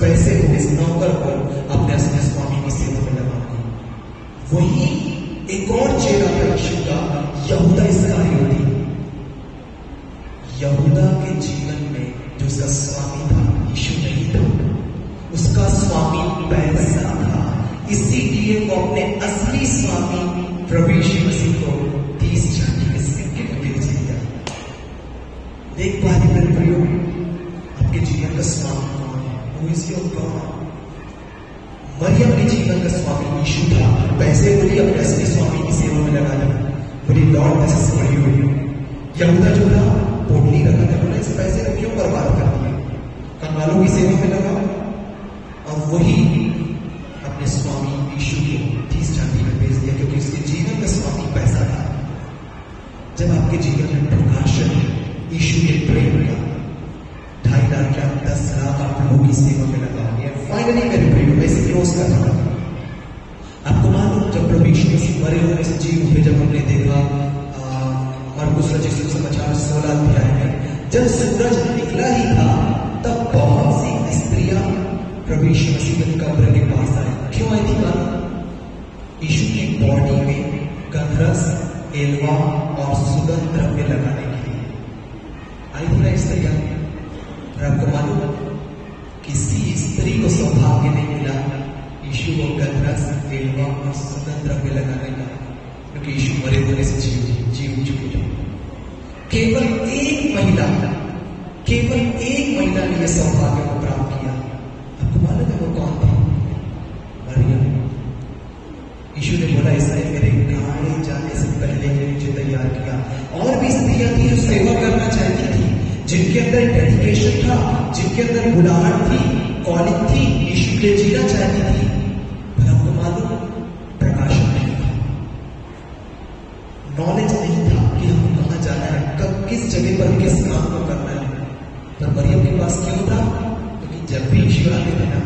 पैसे को, इस नौकर को अपने असली स्वामी की सेवा में लगाऊंगी। वही एक और चेहरा था यीशु का, यहूदा इस्करियोती। यहूदा के जीवन में जो उसका स्वामी था यीशु नहीं था, उसका स्वामी पैसा था। इसीलिए वो अपने असली स्वामी प्रभु यीशु मसीह को 30 चांदी के सिक्के में बेच दिया। देख पा रहे मेरे प्रियो, आपके जीवन का स्वामी कौन है? Who is your God? Maryam के जीवन का स्वामी यीशु था। पैसे को लिए अपने असली स्वामी की सेवा में लगा दिया, बोली Lord this is for you. यहूदा जो था पोटली रखा था, बोला इस पैसे को क्यों बर्बाद कर दिया, कंगालों की सेवा में लगा। और वही अपने स्वामी यीशु को 30 चांदी में बेच दिया, क्योंकि उसके जीवन का स्वामी पैसा था। जब आपके जीवन में प्रकाशन यीशु के प्रेम का 2.5 लाख या 10 लाख आप लोगों की सेवा में लगाओगे। फाइनली मेरे प्रेम में इसे क्लोज कर रहा था। आपको मालूम जब प्रभु यीशु मसीह मरे होने से जी उठे, जब हमने देखा मरकुस रचित सुसमाचार 16 अध्याय में, जब सूरज निकला ही था तब बहुत सी स्त्रियां प्रभु यीशु मसीह के कब्र के पास आई। क्यों आई थी मालूम? यीशु की बॉडी में गंधरस, एलवा और सुगंध द्रव्य लगाने के लिए आई थी ना स्त्रियां। और आपको मालूम किसी स्त्री को सौभाग्य नहीं मिला यीशु को गंधरस, एलवा और सुगंध द्रव्य लगाने का, क्योंकि यीशु मरे होने से जीव चुके थे। केवल एक महिला ने यह सौभाग्य को प्राप्त किया। आपको मालूम है वो कौन थी? मरियम। यीशु ने बोला इसने मेरे गाड़ी जाने से पहले मुझे तैयार किया। और भी स्त्रियां थी जो सेवा करना चाहती थी, जिनके अंदर डेडिकेशन था, जिनके अंदर बुलाहट थी, कॉलिंग थी, यीशु के लिए जीना चाहती थी। पर आपको मालूम प्रकाशन नहीं था, नॉलेज नहीं था कि हमको कहां जाना है, कब किस जगह पर किस काम को करना है। पर मरियम के पास क्यों था? क्योंकि जब भी यीशु आते थे ना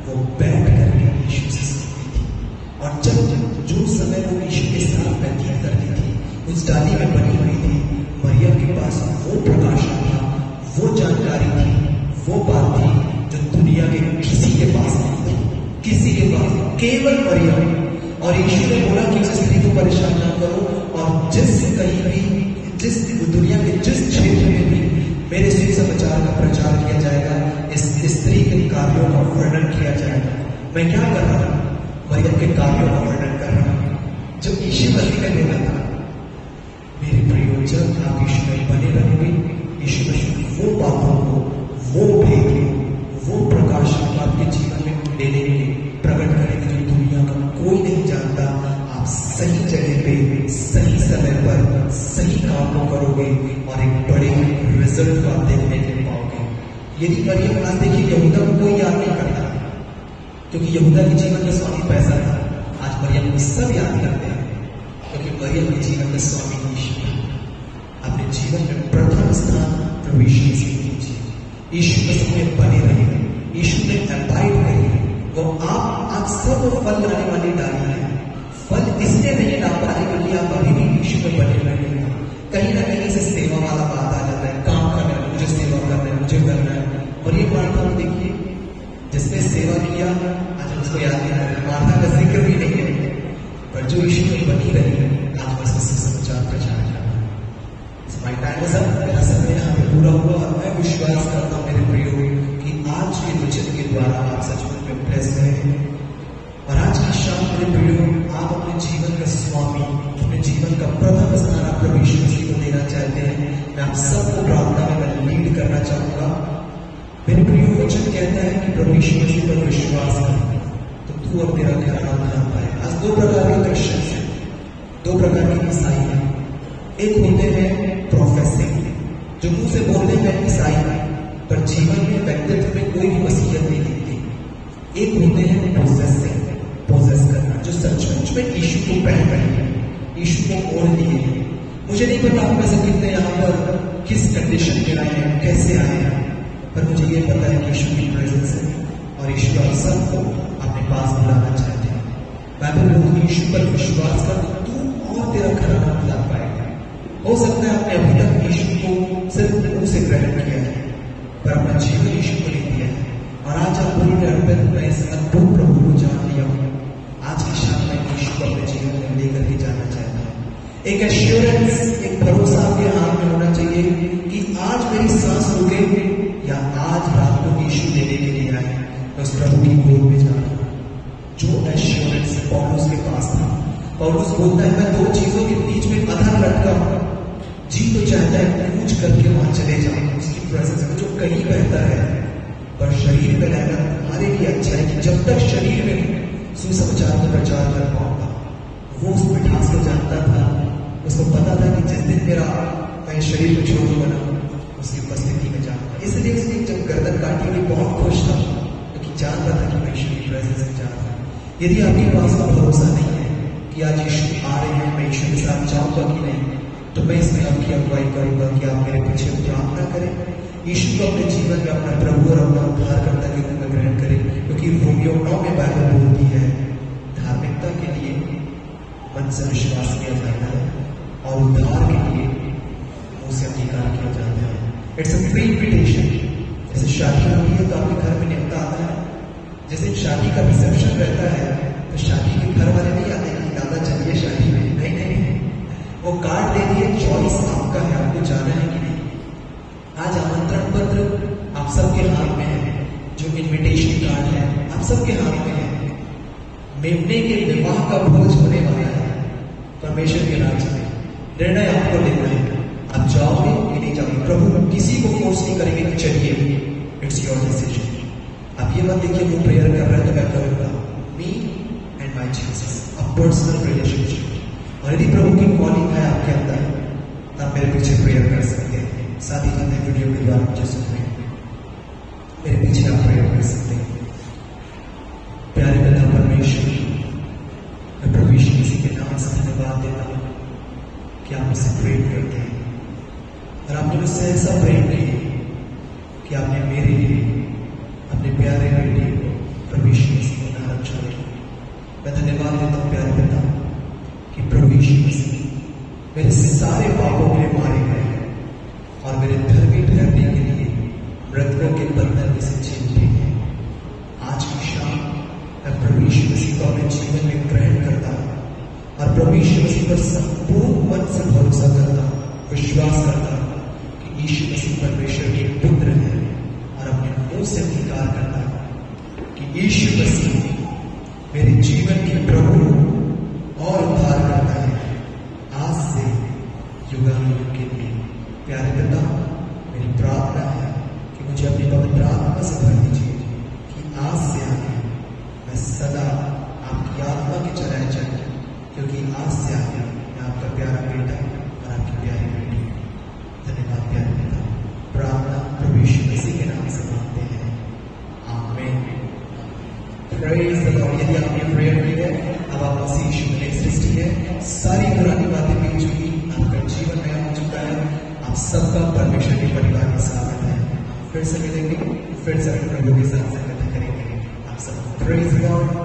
वो बैठ करके यीशु से सुनती थी। और जब जो समय वो यीशु के साथ व्यतीत करती थी उस डाली में बनी हुई थी, मरियम के पास वो प्रकाशन था, वो जानकारी थी, वो बात थी जो दुनिया के किसी के पास नहीं थी, किसी के पास, केवल मरियम। और यीशु ने बोला कि उस स्त्री को परेशान ना करो, और जिस कहीं भी, जिस दुनिया के जिस क्षेत्र में भी मेरे सुसमाचार का प्रचार किया जाएगा, इस स्त्री के कार्यों का वर्णन किया जाएगा। मैं क्या कर रहा हूं? मरियम के कार्यों का वर्णन कर रहा हूं जो यीशु मसीह ने बोला था। मेरे प्रियो, जब आप यीशु में बने रहोगे, यीशु मसीह वो बातों को, वो भेद को, वो प्रकाश आपके जीवन में ले लेंगे, प्रकट करेंगे जो दुनिया का कोई नहीं जानता। आप सही जगह पे, सही समय पर, सही काम को करोगे और एक बड़े रिजल्ट को आप देखने के पाओगे। यदि मरियम, आज देखिए यहूदा को कोई याद नहीं करता, क्योंकि यहूदा के जीवन में स्वामी पैसा था। आज मरियम को सब याद करते हैं, क्योंकि मरियम के जीवन में स्वामी यीशु था। अपने जीवन में प्रथम स्थान प्रभु यीशु मसीह दीजिए, यीशु मसीह में बने रहिए, यीशु में अबाइड करिए। वो आप आज सब फल लाने वाली डाली है। फल इसलिए नहीं ला पा रहे क्योंकि आप अभी भी यीशु में बने रहे हैं। कहीं ना कहीं से सेवा वाला बात आ जाता है, काम करना है, मुझे सेवा करना है, मुझे करना है। और ये मार्था को देखिए, जिसने सेवा किया आज उसको याद नहीं आ रहा, मार्था का जिक्र भी नहीं है। पर जो यीशु में बनी रही आज बस उससे समाचार प्रचार करना है। माय टाइम इज अप, मेरा समय यहाँ पे पूरा हुआ। और मैं विश्वास करता हूँ मेरे प्रियो कि आज के वचन के द्वारा आप सचमुच में ब्लेस हुए हैं। और आज की शाम मेरे प्रियो, आप अपने जीवन का स्वामी, अपने जीवन का प्रथम स्थान आप प्रभु यीशु मसीह को देना चाहते हैं। मैं आप सबको प्रार्थना में मैं लीड करना चाहूंगा। मेरे प्रियो, वचन कहता है कि प्रभु यीशु मसीह पर विश्वास कर तो तू और तेरा घराना उद्धार पाए। आज दो प्रकार के क्रिश्चियंस हैं, दो प्रकार के ईसाई हैं। एक होते हैं प्रोफेसिंग, जो मुंह से बोलते हैं मैं ईसाई हूं, पर जीवन में, व्यक्तित्व में कोई भी वसीयत नहीं दिखती। एक होते हैं पोजेसिंग, पोजेस करना, जो सचमुच में यीशु को पहन रहे हैं, यीशु को ओढ़ लिए। मुझे नहीं पता आप में से कितने यहाँ पर किस कंडीशन में आए हैं, कैसे आए हैं, पर मुझे ये पता है कि यीशु की प्रेजेंस है और यीशु आप सबको अपने पास बुलाना चाहते हैं। बाइबल बोलती है यीशु पर विश्वास कर तू और तेरा घराना उद्धार पाएगा। हो सकता है आपने अभी तक यीशु को सिर्फ मुंह से ग्रहण किया है, पर अपना जीवन यीशु को नहीं दिया है। और आज आप बोलिए अर्पित, मैं इस अद्भुत प्रभु को जान लिया हूँ। आज की शाम में यीशु को अपने जीवन में लेकर के जाना चाहता हूँ। एक एश्योरेंस, एक भरोसा आपके हाथ में होना चाहिए कि आज मेरी सांस रुके या आज रात को यीशु लेने के लिए आए, मैं उस प्रभु की गोद में जा रहा हूँ। जो एश्योरेंस पौलुस के पास था। पौलुस बोलता है मैं दो चीजों के बीच में अधर लटका हूं। जी तो चाहता है कूच करके वहां चले जाऊं उसकी प्रेजेंस में, जो कहीं बेहतर है, पर शरीर में रहना हमारे लिए अच्छा है कि जब तक शरीर में सुसमाचार का प्रचार कर पाऊंगा। वो उस मिठास को जानता था, उसको पता था कि जिस दिन मेरा मैं शरीर को छोड़ दूंगा ना, उसकी उपस्थिति में जाऊंगा। इसलिए उसने जब गर्दन काटी हुई बहुत खुश था, क्योंकि जानता था कि मैं ईश्वर की प्रेजेंस में जा रहा हूं। यदि आपके पास का भरोसा नहीं है कि आज यीशु आ रहे हैं, मैं ईश्वर के साथ जाऊंगा कि नहीं, तो मैं इसमें आपकी अगुवाई करूंगा कि आप मेरे पीछे प्रार्थना करें, यीशु को अपने जीवन में अपना प्रभु और अपना उद्धारकर्ता के रूप में ग्रहण करें। क्योंकि रोमियो 9 में बाइबल बोलती है धार्मिकता के लिए मन से विश्वास किया जाता है और उद्धार के लिए मुंह से अंगीकार किया जाता है। It's a free invitation. जैसे शादी होती है तो आपके घर में न्योता आता है, जैसे शादी का रिसेप्शन रहता है तो शादी के घर वाले नहीं आते कि दादा चलिए शादी में, नहीं नहीं, वो कार्ड दे दिए, चॉइस आपका है, आपको जाना है कि नहीं। आज आमंत्रण पत्र आप सबके हाथ में है, जो इन्विटेशन कार्ड है आप सबके हाथ में है। मेमने के विवाह का भोज होने वाला है परमेश्वर के राज्य में, निर्णय आपको लेना है, आप जाओगे कि नहीं जाओगे। प्रभु किसी को फोर्स नहीं करेंगे कि चलिए, इट्स योर डिसीजन। आप ये मत देखिए वो प्रेयर कर रहा है तो मैं करूंगा, me and my Jesus, a personal relationship. और यदि प्रभु की कॉलिंग है आपके अंदर, आप मेरे पीछे प्रेयर कर सकते हैं। साथ ही जितने वीडियो के द्वारा मुझे सुन रहे हैं, मेरे पीछे आप प्रेयर कर सकते हैं। प्यारे पिता परमेश्वर, मैं प्रभु यीशु मसीह के नाम से धन्यवाद देता हूं कि आप मुझसे प्रेम करते हैं, और आपने मुझसे ऐसा प्रेम किया कि आपने मेरे लिए अपने प्यारे बेटे प्रभु यीशु मसीह को ना छोड़ा। मैं धन्यवाद देता हूं प्यारे पिता कि प्रभु यीशु मसीह मेरे सारे पापों के लिए मारे गए और मेरे धर्मी ठहरने के लिए मृतकों के बंधन में से छीनते हैं। आज की शाम मैं प्रभु यीशु मसीह को अपने जीवन में ग्रहण करता हूं और प्रभु यीशु मसीह पर संपूर्ण मन से भरोसा करता हूं, विश्वास करता हूं कि यीशु मसीह परमेश्वर के पुत्र हैं, और अपने मुंह से अंगीकार करता हूं कि यीशु मसीह मेरे जीवन के प्रभु और उद्धार करता है आज से युगानुयुग के लिए। प्यारे पिता, मेरी प्रार्थना है कि मुझे अपनी पवित्र आत्मा से भर दीजिए कि आज से आगे मैं सदा आपकी आत्मा के चलाए जाए, क्योंकि आज से आगे मैं आपका प्यारा बेटा और आपकी प्यारी बेटी। धन्यवाद प्यारे पिता, प्रार्थना प्रभु यीशु मसीह के नाम से मांगते हैं, आमीन। Praise the Lord. यदि आपने प्रेयर की है, अब आप मसीह यीशु में नई सृष्टि है, सारी पुरानी बातें बीत चुकी, आपका जीवन नया हो चुका है, आप सबका परमेश्वर के परिवार में स्वागत है। फिर से मिलेंगे, फिर से प्रभु के साथ संगत करेंगे। आप सब प्रेज़ द लॉर्ड।